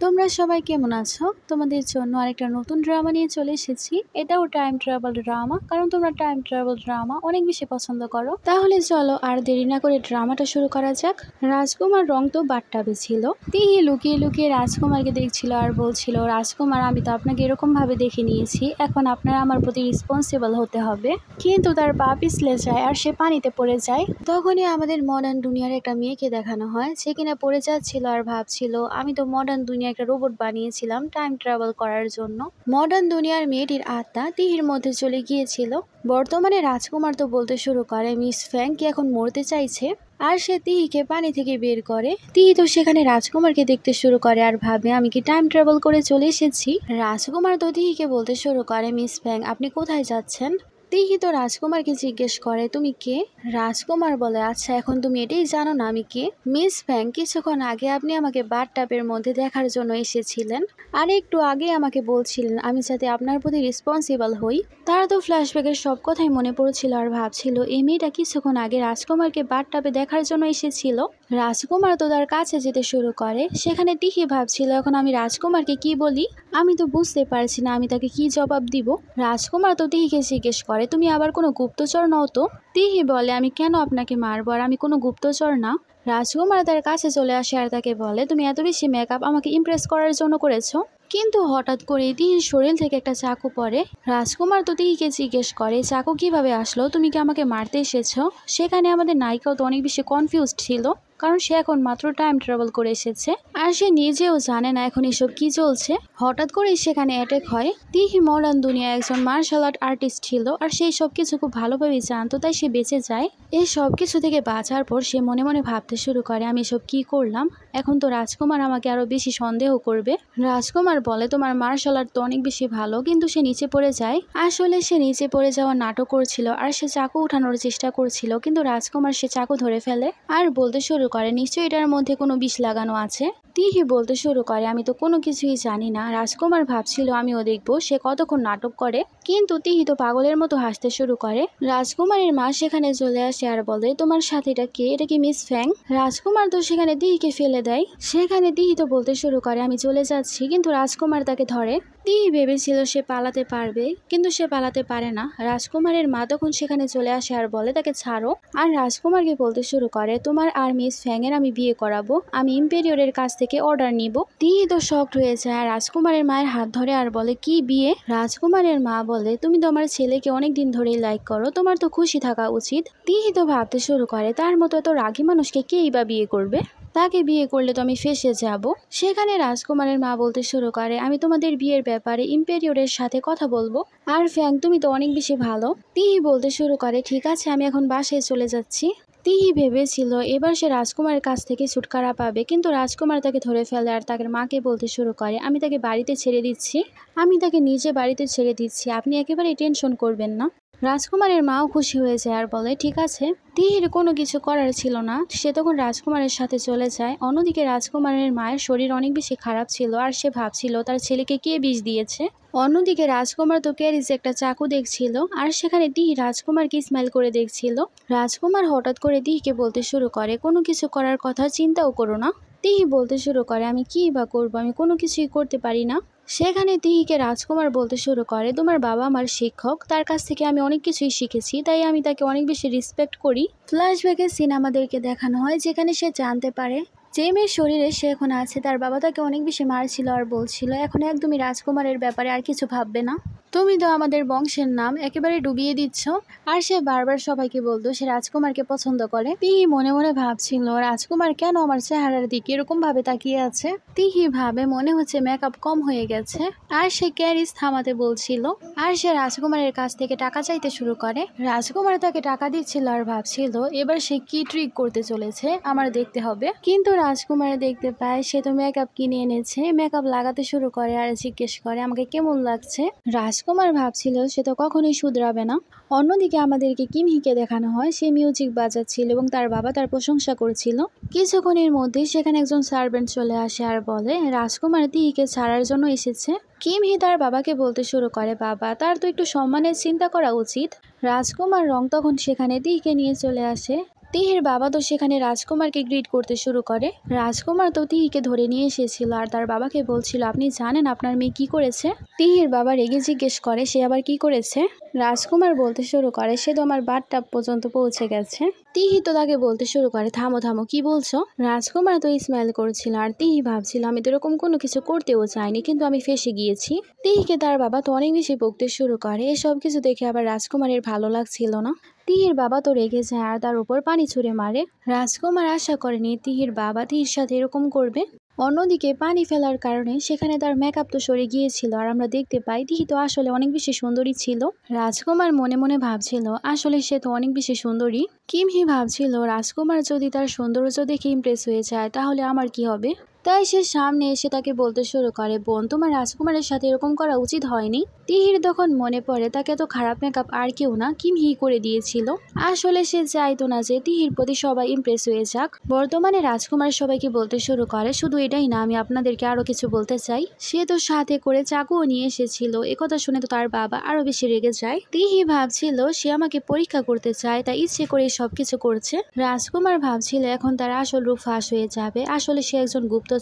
তোমরা সবাই কেমন আছো? তোমাদের জন্য আরেকটা নতুন ড্রামা নিয়ে চলে এসেছি। এটাও টাইম ট্রাভেল ড্রামা, কারণ তোমরা টাইম ট্রাভেল ড্রামা অনেক বেশি পছন্দ করো। তাহলে চলো আর দেরি না করে ড্রামাটা শুরু করা যাক। রাজকুমার রং তো বাট্টাবে ছিল। তিহি লুকিয়ে লুকিয়ে রাজকুমারকে দেখছিল আর বলছিল, রাজকুমার আমি তো আপনাকে এরকম ভাবে দেখে নিয়েছি, এখন আপনার আমার প্রতি রেসপন্সিবল হতে হবে। কিন্তু তার পা পিছলে যায় আর সে পানিতে পড়ে যায়। তখনই আমাদের মডার্ন দুনিয়ার একটা মেয়েকে দেখানো হয়, সে কিনা পড়ে যাচ্ছিল আর ভাবছিল, আমি তো মডার্ন দুনিয়া একটা রোবট বানিয়েছিলাম টাইম ট্রাভেল করার জন্য। মডার্ন দুনিয়ার মেয়েটির আত্মা তিহির মধ্যে চলে গিয়েছিল। বর্তমানে রাজকুমার তো বলতে শুরু করে মিস ফ্যাং কি এখন মরতে চাইছে, আর সে তিহিকে পানি থেকে বের করে। তিহি তো সেখানে রাজকুমারকে দেখতে শুরু করে আর ভাবে আমি কি টাইম ট্রাভেল করে চলে এসেছি। রাজকুমার তো তিহিকে বলতে শুরু করে মিস ফ্যাং আপনি কোথায় যাচ্ছেন। তিহি তো রাজকুমারকে জিজ্ঞেস করে তুমি কে। রাজকুমার বলে আচ্ছা এখন তুমি এটাই জানো না আমি কে। মিস ফ্যাং কিছুক্ষণ আগে আপনি আমাকে বাথটাবের মধ্যে দেখার জন্য এসেছিলেন, আর একটু আগে আমাকে বলছিলেন আমি যাতে আপনার প্রতি রেসপন্সিবল হই। তারা তো ফ্ল্যাশব্যাকের সব কথাই মনে পড়ছিল আর ভাবছিল এই মেয়েটা কিছুক্ষণ আগে রাজকুমারকে বাথটাবে দেখার জন্য এসেছিল। রাজকুমার তো তার কাছে যেতে শুরু করে। সেখানে তিহি ভাবছিল এখন আমি রাজকুমারকে কি বলি, আমি তো বুঝতে পারছি না আমি তাকে কি জবাব দিব। রাজকুমার তো তিহিকে জিজ্ঞেস করে তুমি আবার কোনো গুপ্তচর নও তো। তিহি বলে আমি কেন আপনাকে মারবো, আর আমি কোনো গুপ্তচর না। রাজকুমার তার কাছে চলে আসে আর তাকে বলে তুমি এত বেশি মেকআপ আমাকে ইমপ্রেস করার জন্য করেছো। কিন্তু হঠাৎ করে তিহির শরীর থেকে একটা চাকু পড়ে। রাজকুমার তো তিহিকে জিজ্ঞেস করে চাকু কিভাবে আসলো, তুমি কি আমাকে মারতে এসেছো। সেখানে আমাদের নায়িকাও তো অনেক বেশি কনফিউজড ছিল, কারণ সে এখন মাত্র টাইম ট্রাভেল করে এসেছে আর সে নিজেও জানে না এখন এসব কি চলছে। হঠাৎ করেই সেখানে অ্যাটাক হয়। তিহি মডার্ন দুনিয়া একজন মার্শাল আর্ট আর্টিস্ট ছিল আর সেই সব কিছু খুব ভালোভাবেই জানতো, তাই সে বেঁচে যায়। এই সব কিছু থেকে বাঁচার পর সে মনে মনে ভাবতে শুরু করে আমি এসব কি করলাম, এখন তো রাজকুমার আমাকে আরো বেশি সন্দেহ করবে। রাজকুমার বলে তোমার মার্শাল আর্ট তো অনেক বেশি ভালো, কিন্তু সে নিচে পড়ে যায়। আসলে সে নিচে পড়ে যাওয়ার নাটক করছিল আর সে চাকু উঠানোর চেষ্টা করছিল, কিন্তু রাজকুমার সে চাকু ধরে ফেলে আর বলতে শুরু করে নিশ্চয়ই এটার মধ্যে কোনো বিষ লাগানো আছে। তিহি বলতে শুরু করে আমি তো কোনো কিছুই জানি না। রাজকুমার ভাবছিল আমিও দেখবো সে কতক্ষণ নাটক করে, কিন্তু তিহি তো পাগলের মতো হাসতে শুরু করে। রাজকুমারের মা সেখানে চলে আসে আর বলে তোমার সাথে এটা কে, এটা কি মিস ফ্যাং। রাজকুমার তো সেখানে তিহিকে ফেলে দেয়। সেখানে তিহি তো বলতে শুরু করে আমি চলে যাচ্ছি, কিন্তু রাজকুমার তাকে ধরে। তিহি ভেবেছিল সে পালাতে পারবে, কিন্তু সে পালাতে পারে না। রাজকুমারের মা তখন সেখানে চলে আসে আর বলে তাকে ছাড়ো, আর রাজকুমারকে বলতে শুরু করে তোমার আর মিস ফ্যাং এর আমি বিয়ে করাবো, আমি ইম্পেরিয়রের কাছ থেকে অর্ডার নিব। তিহি তো শকড হয়ে যায় আর রাজকুমারের মায়ের হাত ধরে আর বলে কি বিয়ে। রাজকুমারের মা বলে তুমি তো আমার ছেলেকে অনেকদিন ধরেই লাইক করো, তোমার তো খুশি থাকা উচিত। তিহি তো ভাবতে শুরু করে তার মতো এত রাগী মানুষকে কেই বা বিয়ে করবে, তাকে বিয়ে করলে তো আমি ফেঁসে যাব। সেখানে রাজকুমারের মা বলতে শুরু করে আমি তোমাদের বিয়ের ব্যাপারে ইম্পেরিয়রের সাথে কথা বলবো, আর ফ্যাং তুমি তো অনেক বেশি ভালো। তিহি বলতে শুরু করে ঠিক আছে আমি এখন বাসায় চলে যাচ্ছি। তিহি ভেবেছিল এবার সে রাজকুমারের কাছ থেকে ছুটকারা পাবে, কিন্তু রাজকুমার তাকে ধরে ফেলে আর তাকে মাকে বলতে শুরু করে আমি তাকে বাড়িতে ছেড়ে দিচ্ছি, আমি তাকে নিজে বাড়িতে ছেড়ে দিচ্ছি, আপনি একেবারে টেনশন করবেন না। রাজকুমারের মাও খুশি হয়ে যায় আর বলে ঠিক আছে। তিহির কোনো কিছু করার ছিল না, সে তখন রাজকুমারের সাথে চলে যায়। অন্যদিকে রাজকুমারের মায়ের শরীর অনেক বেশি খারাপ ছিল আর সে ভাবছিল তার ছেলেকে কে বিষ দিয়েছে। অন্যদিকে রাজকুমার তো ক্যারিজে একটা চাকু দেখছিল আর সেখানে তিহি রাজকুমারকে স্মাইল করে দেখছিল। রাজকুমার হঠাৎ করে তিহিকে বলতে শুরু করে কোনো কিছু করার কথা চিন্তাও করো না। তিহি বলতে শুরু করে আমি কি বা করবো, আমি কোনো কিছুই করতে পারি না। সেখানে তিহিকে রাজকুমার বলতে শুরু করে তোমার বাবা আমার শিক্ষক, তার কাছ থেকে আমি অনেক কিছুই শিখেছি, তাই আমি তাকে অনেক বেশি রেসপেক্ট করি। ফ্ল্যাশব্যাকে সিন আমাদেরকে দেখানো হয় যেখানে সে জানতে পারে যে মেয়ের শরীরে সে এখন আছে তার বাবা তাকে অনেক বেশি মারছিল আর বলছিল এখন একদমই রাজকুমারের ব্যাপারে আর কিছু ভাববে না, তুমি তো আমাদের বংশের নাম একেবারে ডুবিয়ে দিচ্ছ। আর সে বারবার সবাইকে বলতো সে রাজকুমারকে পছন্দ করে। তিহি মনে মনে ভাবছিল রাজকুমার কেন আমার চেহারার দিকে এরকম ভাবে তাকিয়ে আছে। তিহি ভাবে মনে হচ্ছে মেকআপ কম হয়ে গেছে, আর সে ক্যারিজ থামাতে বলছিল আর সে রাজকুমারের কাছ থেকে টাকা চাইতে শুরু করে। রাজকুমার তাকে টাকা দিচ্ছিল আর ভাবছিল এবার সে কি ট্রিক করতে চলেছে আমার দেখতে হবে। কিন্তু রাজকুমার দেখতে পায় সে তো মেকআপ কিনে এনেছে, মেকআপ লাগাতে শুরু করে আর জিজ্ঞেস করে আমাকে কেমন লাগছে। রাজকুমার ভাবছিল সে তো কখনোই শুধরাবে না। অন্যদিকে আমাদেরকে কিমহিকে দেখানো হয়, সে মিউজিক বাজাচ্ছিল এবং তার বাবা তার প্রশংসা করছিল। কিছুক্ষণের মধ্যেই সেখানে একজন সার্ভেন্ট চলে আসে আর বলে রাজকুমার তিহিকে ছাড়ার জন্য এসেছে। কিমহি তার বাবাকে বলতে শুরু করে বাবা তার তো একটু সম্মানের চিন্তা করা উচিত। রাজকুমার রং তখন সেখানে তিহিকে নিয়ে চলে আসে। তিহির বাবা তো সেখানে রাজকুমারকে গ্রিট করতে শুরু করে। রাজকুমার তো তিহিকে ধরে নিয়ে এসেছিল আর তার বাবাকে বলছিল, আপনি জানেন আপনার মেয়ে কি করেছে? তিহির বাবা রেগে জিজ্ঞেস করে, সে আবার কি করেছে? রাজকুমার বলতে শুরু করে, সে তো আমার বাথটাব পর্যন্ত পৌঁছে গেছে। তিহি তো তাকে বলতে শুরু করে, থামো থামো, কি বলছো? রাজকুমার তো স্মাইল করছিল আর তিহি ভাবছিল, আমি তো এরকম কোনো কিছু করতেও চাইনি, কিন্তু আমি ফেঁসে গিয়েছি। তিহিকে তার বাবা তো অনেক বেশি বকতে শুরু করে। এসব কিছু দেখে আবার রাজকুমারের ভালো লাগছিল না। তিহির বাবা তো রেগে যায় আর তার উপর পানি ছুঁড়ে মারে। রাজকুমার আশা করেনি তিহির বাবা তিহির সাথে এরকম করবে। অন্যদিকে পানি ফেলার কারণে সেখানে তার মেকআপ তো সরে গিয়েছিল আর আমরা দেখতে পাই তিহি তো আসলে অনেক বেশি সুন্দরী ছিল। রাজকুমার মনে মনে ভাবছিল, আসলে সে তো অনেক বেশি সুন্দরী। কিমহি ভাবছিল, রাজকুমার যদি তার সৌন্দর্য দেখে ইমপ্রেস হয়ে যায় তাহলে আমার কি হবে। তাই সে সামনে এসে তাকে বলতে শুরু করে, বোন, তোমার রাজকুমারের সাথে এরকম করা উচিত হয়নি। তিহির তখন মনে পড়ে তাকে তো খারাপ মেকআপ আর কেউ না, কিমহি করে দিয়েছিল। আসলে সে চাইতো না যে তিহির প্রতি সবাই ইমপ্রেস হয়ে যাক। বর্তমানে রাজকুমার সবাইকে বলতে শুরু করে, শুধু এটাই না, আমি আপনাদেরকে আরো কিছু বলতে চাই। সে তো সাথে করে চাকুও নিয়ে এসেছিল। একথা শুনে তো তার বাবা আরো বেশি রেগে যায়। তিহি ভাবছিল সে আমাকে পরীক্ষা করতে চায়, তাই ইচ্ছে করে সবকিছু করছে। রাজকুমার ভাবছিল এখন তার আসল রূপ ফাঁস হয়ে যাবে, আসলে সে একজন গুপ্তচর।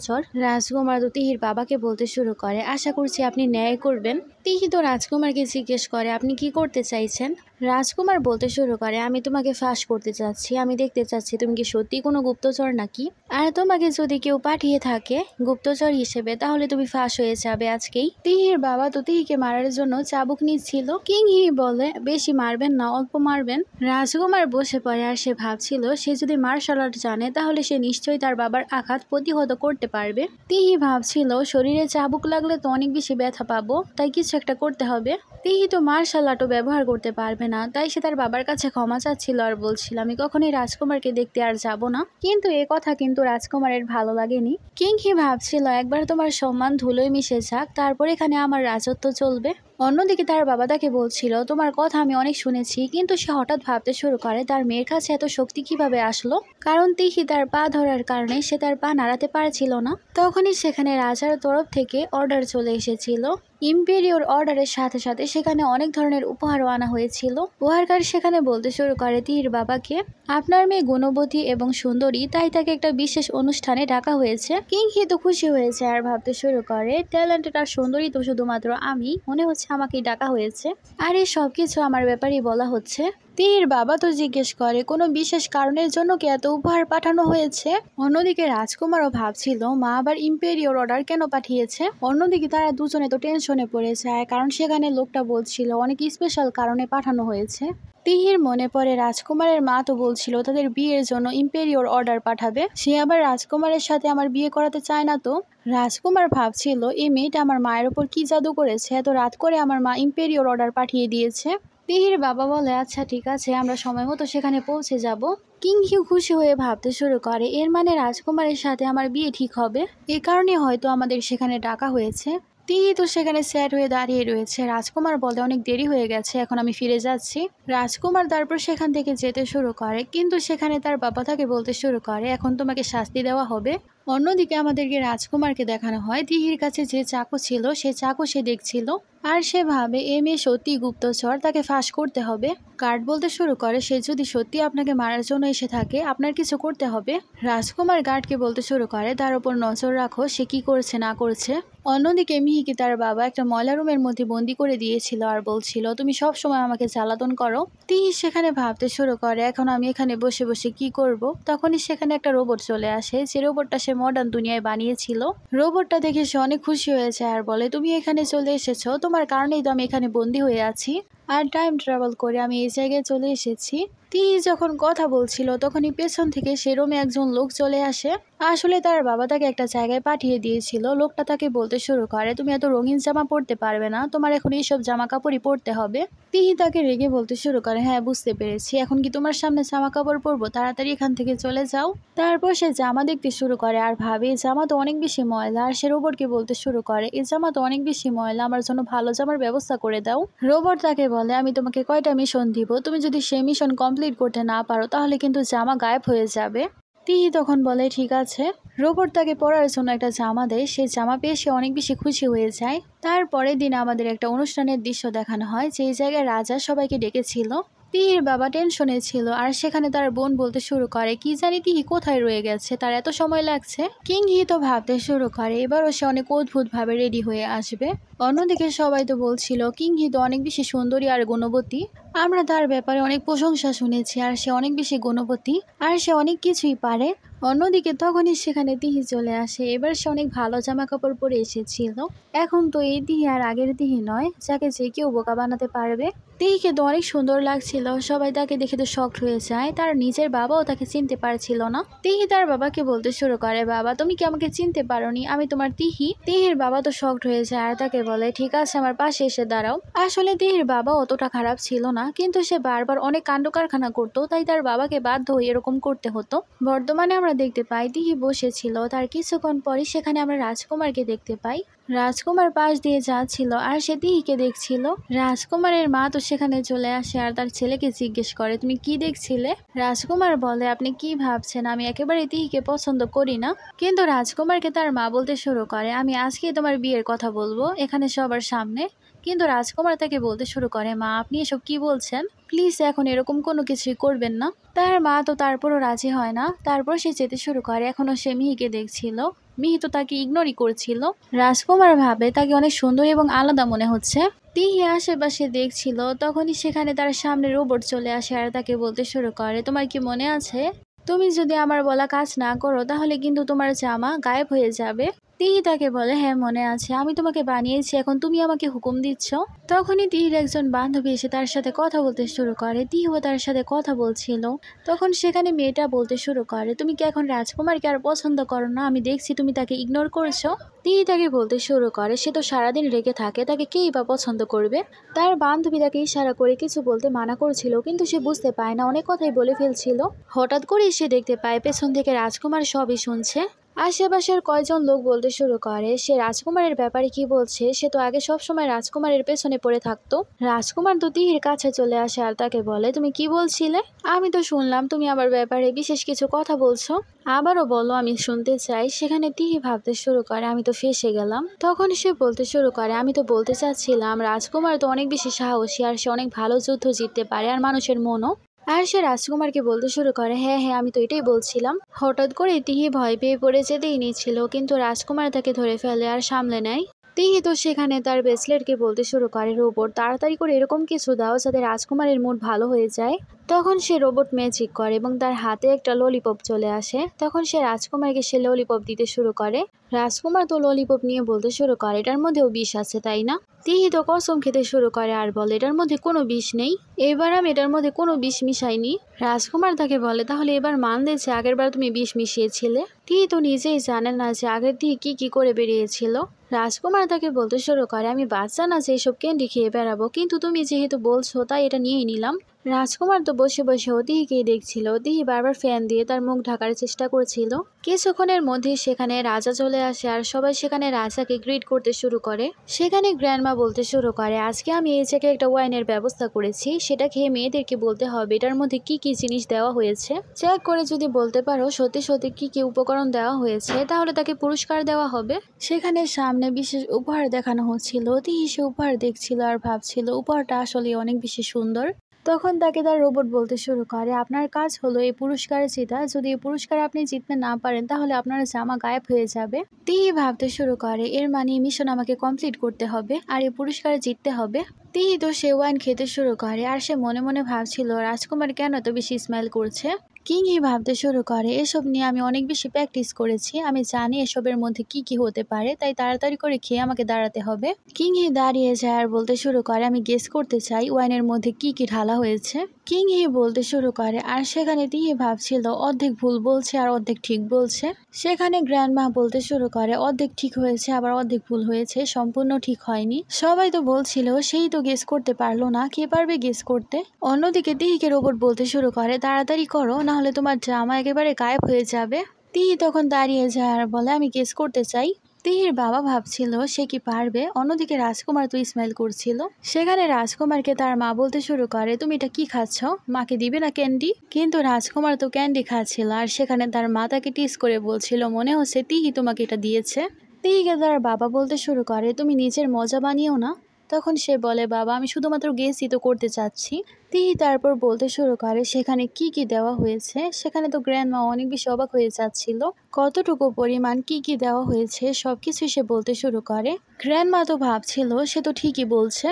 রাজকুমার তো তিহির বাবাকে বলতে শুরু করে, আশা করছি আপনি ন্যায় করবেন। তিহি তো রাজকুমারকে জিজ্ঞেস করে, আপনি কি করতে চাইছেন? রাজকুমার বলতে শুরু করে, আমি তোমাকে ফাঁস করতে চাচ্ছি, আমি দেখতে চাচ্ছি তুমি কি সত্যি কোনো গুপ্তচর নাকি। আর তোমাকে যদি কেউ পাঠিয়ে থাকে গুপ্তচর হিসেবে তাহলে তুমি ফাঁস হয়ে যাবে আজকেই। তিহির বাবা তো তিহিকে মারার জন্য চাবুক নিচ্ছিল। কিংহি বলে, বেশি মারবেন না, অল্প মারবেন। রাজকুমার বসে পড়ে আর সে ভাবছিল সে যদি মার্শাল আর্ট জানে তাহলে সে নিশ্চয়ই তার বাবার আঘাত প্রতিহত করতে পারবে। তিহি ভাবছিল শরীরে চাবুক লাগলে তো অনেক বেশি ব্যথা পাবো, তাই কিছু একটা করতে হবে। তিহি তো মার্শাল আর্টও ব্যবহার করতে পারবে না, তাই সে তার বাবার কাছে ক্ষমা চাচ্ছিল আর বলছিল, আমি কখনোই রাজকুমারকে দেখতে আর যাব না। কিন্তু এ কথা কিন্তু রাজকুমারের ভালো লাগেনি। কিংহি ভাবছিল একবার তোমার সম্মান ধুলোয় মিশে যাক, তারপর এখানে আমার রাজত্ব চলবে। অন্যদিকে তার বাবা তাকে বলছিল, তোমার কথা আমি অনেক শুনেছি, কিন্তু সে হঠাৎ ভাবতে শুরু করে তার মেয়ের কাছে এত শক্তি কিভাবে আসলো। কারণ তিহি তার পা ধরার কারণে সে তার পা নাড়াতে পারছিল না। তখনই সেখানে রাজার তরফ থেকে অর্ডার চলে এসেছিল। ইম্পেরিয়র অর্ডারের সাথে সাথে সেখানে অনেক ধরনের উপহারও আনা হয়েছিল। ওয়ার্কার সেখানে বলতে শুরু করে তিহির বাবাকে, আপনার মেয়ে গুণবতী এবং সুন্দরী, তাই তাকে একটা বিশেষ অনুষ্ঠানে ডাকা হয়েছে। কিংহি তো খুশি হয়েছে আর ভাবতে শুরু করে, ট্যালেন্টেড আর সুন্দরী তো শুধুমাত্র আমি, মনে হচ্ছে আমাকেই ডাকা হয়েছে। আর এই সবকিছু আমার ব্যাপারেই বলা হচ্ছে। তিহির বাবা তো জিজ্ঞেস করে, কোনো বিশেষ কারণের জন্য কি এত উপহার পাঠানো হয়েছে? অন্যদিকে রাজকুমারও ভাবছিল মা আবার ইম্পেরিয়র অর্ডার কেন পাঠিয়েছে। অন্যদিকে তারা দুজনে তো টেনশনে পড়ে যায়, কারণ সেখানে লোকটা বলছিল অনেক স্পেশাল কারণে পাঠানো হয়েছে। তিহির মনে পড়ে রাজকুমারের মা তো বলছিল তাদের বিয়ের জন্য ইম্পেরিয়র অর্ডার পাঠাবে। সে আবার রাজকুমারের সাথে আমার বিয়ে করাতে চায় না তো। রাজকুমার ভাবছিল এই মেয়েটা আমার মায়ের ওপর কি জাদু করেছে, এত রাত করে আমার মা ইম্পেরিয়র অর্ডার পাঠিয়ে দিয়েছে। তিহির বাবা বলে, আচ্ছা ঠিক আছে, আমরা সময় মতো সেখানে পৌঁছে যাব। কিংহিউ খুশি হয়ে ভাবতে শুরু করে, এর মানে রাজকুমারের সাথে আমার বিয়ে ঠিক হবে, এ কারণে হয়তো আমাদের সেখানে ডাকা হয়েছে। তিহি তো সেখানে স্যাড হয়ে দাঁড়িয়ে রয়েছে। রাজকুমার বলে, অনেক দেরি হয়ে গেছে, এখন আমি ফিরে যাচ্ছি। রাজকুমার তারপর সেখান থেকে যেতে শুরু করে, কিন্তু সেখানে তার বাবা তাকে বলতে শুরু করে, এখন তোমাকে শাস্তি দেওয়া হবে। অন্যদিকে আমাদেরকে রাজকুমারকে দেখানো হয় তিহির কাছে যে চাকু ছিল সে চাকু সে দেখছিল। আর সে ভাবে এ মেয়ে সত্যি গুপ্তচর, তাকে ফাঁস করতে হবে। গার্ড বলতে শুরু করে, সে যদি সত্যি আপনাকে মারার জন্য এসে থাকে আপনার কিছু করতে হবে। রাজকুমার গার্ডকে বলতে শুরু করে, তার উপর নজর রাখো সে কি করছে না করছে। অন্যদিকে মিহিকে তার বাবা একটা ময়লা রুমের মধ্যে বন্দি করে দিয়েছিল আর বলছিল, তুমি সব সময় আমাকে জ্বালাতন করো। তিহি সেখানে ভাবতে শুরু করে, এখন আমি এখানে বসে বসে কি করব। তখনই সেখানে একটা রোবট চলে আসে, যে রোবটটা সে মডার্ন দুনিয়ায় বানিয়েছিল। রোবটটা দেখে সে অনেক খুশি হয়েছে আর বলে, তুমি এখানে চলে এসেছো, তোমার কারণেই তো আমি এখানে বন্দি হয়ে আছি, আর টাইম ট্রাভেল করে আমি এই জায়গায় চলে এসেছি। তিহি যখন কথা বলছিল তখনই পেছন থেকে সে রুমে একজন লোক চলে আসে। আসলে তার বাবা তাকে একটা জায়গায় পাঠিয়ে দিয়েছিল। লোকটা তাকে বলতে শুরু করে, তুমি এত রঙিন জামা পরতে পারবে না, তোমার এখন এইসব জামা কাপড়ই পরতে হবে। তিহি তাকে রেগে বলতে শুরু করে, হ্যাঁ বুঝতে পেরেছি, এখন কি তোমার সামনে জামা কাপড় পরবো, তাড়াতাড়ি এখান থেকে চলে যাও। তারপর সে জামা দেখতে শুরু করে আর ভাবে জামা তো অনেক বেশি ময়লা। আর সে রোবটকে বলতে শুরু করে, এই জামা তো অনেক বেশি ময়লা, আমার জন্য ভালো জামার ব্যবস্থা করে দাও। রোবট তাকে বলে, আমি তোমাকে কয়টা মিশন দিব, তুমি যদি সেই মিশন কমপ্লিট করতে না পারো তাহলে কিন্তু জামা গায়েব হয়ে যাবে। তিহি তখন বলে, ঠিক আছে। রোবট তাকে পরার জন্য একটা জামা দেয়। সেই জামা পেয়ে সে অনেক বেশি খুশি হয়ে যায়। তারপরের দিন আমাদের একটা অনুষ্ঠানের দৃশ্য দেখানো হয়, যে জায়গায় রাজা সবাইকে ডেকেছিল। তিহির বাবা টেনশনে ছিল আর সেখানে তার বোন বলতে শুরু করে কি জানি তিহি কোথায় রয়ে গেছে, তার এত সময় লাগছে। কিংহি তো ভাবতে শুরু করে এবারও সে অনেক অদ্ভুত ভাবে রেডি হয়ে আসবে। অন্যদিকে সবাই তো বলছিল কিংহি তো অনেক বেশি সুন্দরী আর গুণবতী, আমরা তার ব্যাপারে অনেক প্রশংসা শুনেছি আর সে অনেক বেশি গুণবতী আর সে অনেক কিছুই পারে। অন্যদিকে তখনই সেখানে তিহি চলে আসে। এবার সে অনেক ভালো জামা কাপড় পরে এসেছিল। এখন তো এই তিহি আর আগের তিহি নয় যাকে যে কেউ বোকা বানাতে পারবে। তিহিকে তো অনেক সুন্দর লাগছিল, সবাই তাকে দেখে তো শকড হয়ে যায়, তার নিজের বাবাও তাকে চিনতে পারছিল না। তিহি তার বাবাকে বলতে শুরু করে বাবা তুমি কি আমাকে চিনতে পারোনি, আমি তোমার তিহি। তিহির বাবা তো শকড হয়ে যায় আর তাকে বলে ঠিক আছে আমার পাশে এসে দাঁড়াও। আসলে তিহির বাবা অতটা খারাপ ছিল না, কিন্তু সে বারবার অনেক কাণ্ড কারখানা করতো, তাই তার বাবাকে বাধ্য হয়ে এরকম করতে হতো। বর্তমানে আমরা দেখতে পাই তিহি বসেছিল, তার কিছুক্ষণ পরে সেখানে আমরা রাজকুমারকে দেখতে পাই। রাজকুমার পাশ দিয়ে যাচ্ছিল আর সে তিহিকে দেখছিল। রাজকুমারের মা তো সেখানে চলে আসে আর তার ছেলেকে জিজ্ঞেস করে তুমি কি দেখছিলে। রাজকুমার বলে আপনি কি ভাবছেন, আমি একেবারে তিহিকে পছন্দ করি না। কিন্তু রাজকুমারকে তার মা বলতে শুরু করে আমি আজকে তোমার বিয়ের কথা বলবো এখানে সবার সামনে। কিন্তু রাজকুমার তাকে বলতে শুরু করে মা আপনি এসব কি বলছেন, প্লিজ এখন এরকম কোনো কিছুই করবেন না। তার মা তো তারপরও রাজি হয় না। তারপর সে যেতে শুরু করে, এখনো সে মিহিকে দেখছিল, মিহি তো তাকে ইগনোরই করছিল। রাজকুমার ভাবে তাকে অনেক সুন্দর এবং আলাদা মনে হচ্ছে। তিহি আশেপাশে দেখছিল, তখনই সেখানে তার সামনে রোবট চলে আসে আর তাকে বলতে শুরু করে তোমার কি মনে আছে তুমি যদি আমার বলা কাজ না করো তাহলে কিন্তু তোমার জামা গায়েব হয়ে যাবে। তিহি তাকে বলে হ্যাঁ মনে আছে, আমি তোমাকে বানিয়েছি, এখন তুমি আমাকে হুকুম দিচ্ছ। তখনই তিহির একজন বান্ধবী এসে তার সাথে কথা বলতে শুরু করে, তিহিও তার সাথে কথা বলছিল। তখন সেখানে মেয়েটা বলতে শুরু করে তুমি কি এখন রাজকুমারকে আর পছন্দ করো না, আমি দেখছি তুমি তাকে ইগনোর করছো। তিহি তাকে বলতে শুরু করে সে তো সারাদিন রেগে থাকে, তাকে কেই বা পছন্দ করবে। তার বান্ধবী তাকে ইশারা করে কিছু বলতে মানা করছিল, কিন্তু সে বুঝতে পায় না, অনেক কথাই বলে ফেলছিল। হঠাৎ করে সে দেখতে পায় পেছন থেকে রাজকুমার সবই শুনছে। আশেপাশের কয়েকজন লোক বলতে শুরু করে সে রাজকুমারের ব্যাপারে কি বলছে, সে তো আগে সব সময় রাজকুমারের পেছনে পড়ে থাকতো। রাজকুমার তো তিহির কাছে চলে আসে আর তাকে বলে তুমি কি বলছিলে, আমি তো শুনলাম তুমি আমার ব্যাপারে বিশেষ কিছু কথা বলছো, আবারও বলো আমি শুনতে চাই। সেখানে তিহি ভাবতে শুরু করে আমি তো ফেঁসে গেলাম। তখন সে বলতে শুরু করে আমি তো বলতে চাচ্ছিলাম রাজকুমার তো অনেক বেশি সাহসী আর সে অনেক ভালো যুদ্ধ জিততে পারে আর মানুষের মনও। আর সে রাজকুমারকে বলতে শুরু করে হ্যাঁ হ্যাঁ আমি তো এটাই বলছিলাম। হঠাৎ করে তিহি ভয় পেয়ে পড়ে যেতেই নিচ্ছিল, কিন্তু রাজকুমার তাকে ধরে ফেলে আর সামলে নেয়। তিহি তো সেখানে তার ব্রেসলেটকে বলতে শুরু করে রোবট তাড়াতাড়ি করে এরকম কিছু দাও যাতে রাজকুমারের মুড ভালো হয়ে যায়। তখন সে রোবট ম্যাজিক করে এবং তার হাতে একটা ললিপপ চলে আসে। তখন সে রাজকুমারকে সে ললিপপ দিতে শুরু করে। রাজকুমার তো ললিপপ নিয়ে বলতে শুরু করে এটার মধ্যেও বিষ আছে তাই না। তিহি তো কসম খেতে শুরু করে আর বলে এটার মধ্যে কোনো বিষ নেই, এবার আমি এটার মধ্যে কোনো বিষ মিশাইনি। রাজকুমার তাকে বলে তাহলে এবার মানলে যে আগের বার তুমি বিষ মিশিয়েছিলে। তিহি তো নিজেই জানে না যে আগের দিকে কি করে বেরিয়েছিল। রাজকুমার তাকে বলতে শুরু করে আমি বাচ্চা না যে এসব ক্যান্ডি খেয়ে বেড়াবো, কিন্তু তুমি যেহেতু বলছো তাই এটা নিয়েই নিলাম। রাজকুমার তো বসে বসে তিহিকেই দেখছিল। তিহি বারবার ফ্যান দিয়ে তার মুখ ঢাকার চেষ্টা করছিল। কিছুক্ষণের মধ্যে সেখানে রাজা চলে আসে আর সবাই সেখানে রাজাকে গ্রিট করতে শুরু করে। সেখানে গ্র্যান্ডমা বলতে শুরু করে আজকে আমি এই জায়গায় একটা ওয়াইনের ব্যবস্থা করেছি, সেটা খেয়ে মেয়েদেরকে বলতে হবে এটার মধ্যে কি কি জিনিস দেওয়া হয়েছে। চেক করে যদি বলতে পারো সত্যি সত্যি কি কি উপকরণ দেওয়া হয়েছে তাহলে তাকে পুরস্কার দেওয়া হবে। সেখানে সামনে বিশেষ উপহার দেখানো হচ্ছিল। তিহি সে উপহার দেখছিল আর ভাবছিল উপহারটা আসলে অনেক বেশি সুন্দর। তখন তাকে তার রোবট বলতে শুরু করে আপনার কাজ হলো এই পুরস্কারে জেতা, যদি এই পুরস্কার আপনি জিততে না পারেন তাহলে আপনার জামা গায়েব হয়ে যাবে। তিহি ভাবতে শুরু করে এর মানে মিশন আমাকে কমপ্লিট করতে হবে আর এই পুরস্কারে জিততে হবে। তিহি তো সে ওয়াইন খেতে শুরু করে আর সে মনে মনে ভাবছিল রাজকুমার কেন এত বেশি স্মাইল করছে। কিংহি ভাবতে শুরু করে এসব নিয়ে আমি অনেক বেশি প্র্যাকটিস করেছি, আমি জানি এসবের মধ্যে কি কি হতে পারে, তাই তাড়াতাড়ি করে খেয়ে আমাকে দাঁড়াতে হবে। কিংহি দাঁড়িয়ে যায় আর বলতে শুরু করে আমি গেস করতে চাই ওয়াইনের মধ্যে কি কি ঢালা হয়েছে। কিংহি বলতে শুরু করে আর সেখানে তিহি ভাবছিল অর্ধেক ভুল বলছে আর অর্ধেক ঠিক বলছে। সেখানে গ্র্যান্ডমা বলতে শুরু করে অর্ধেক ঠিক হয়েছে আবার অর্ধেক ভুল হয়েছে, সম্পূর্ণ ঠিক হয়নি। সবাই তো বলছিল সেই তো গেস করতে পারলো না, কে পারবে গেস করতে। অন্যদিকে তিহিকে রোবট বলতে শুরু করে তাড়াতাড়ি করো নাহলে তোমার জামা একেবারে গায়েব হয়ে যাবে। তিহি তখন দাঁড়িয়ে যায় আর বলে আমি গেস করতে চাই। তিহির বাবা ভাবছিল সে কি পারবে। অন্যদিকে রাজকুমার তো স্মাইল করছিল। সেখানে রাজকুমারকে তার মা বলতে শুরু করে তুমি এটা কি খাচ্ছ, মাকে দিবে না ক্যান্ডি। কিন্তু রাজকুমার তো ক্যান্ডি খাচ্ছিল আর সেখানে তার মা তাকে টিস করে বলছিল মনে হচ্ছে তিহি তোমাকে এটা দিয়েছে। তিহিকে তার বাবা বলতে শুরু করে তুমি নিজের মজা বানিও না। তখন সে বলে, বাবা আমি শুধুমাত্র গেসই তো করতে চাচ্ছি। তিহি তারপর বলতে শুরু করে সেখানে কি কি দেওয়া হয়েছে। সেখানে তো গ্র্যান্ডমা অনেক বেশি অবাক হয়ে যাচ্ছিল, কতটুকু পরিমাণ কি কি দেওয়া হয়েছে সবকিছু সে বলতে শুরু করে। গ্র্যান্ডমা তো ভাবছিল সে তো ঠিকই বলছে।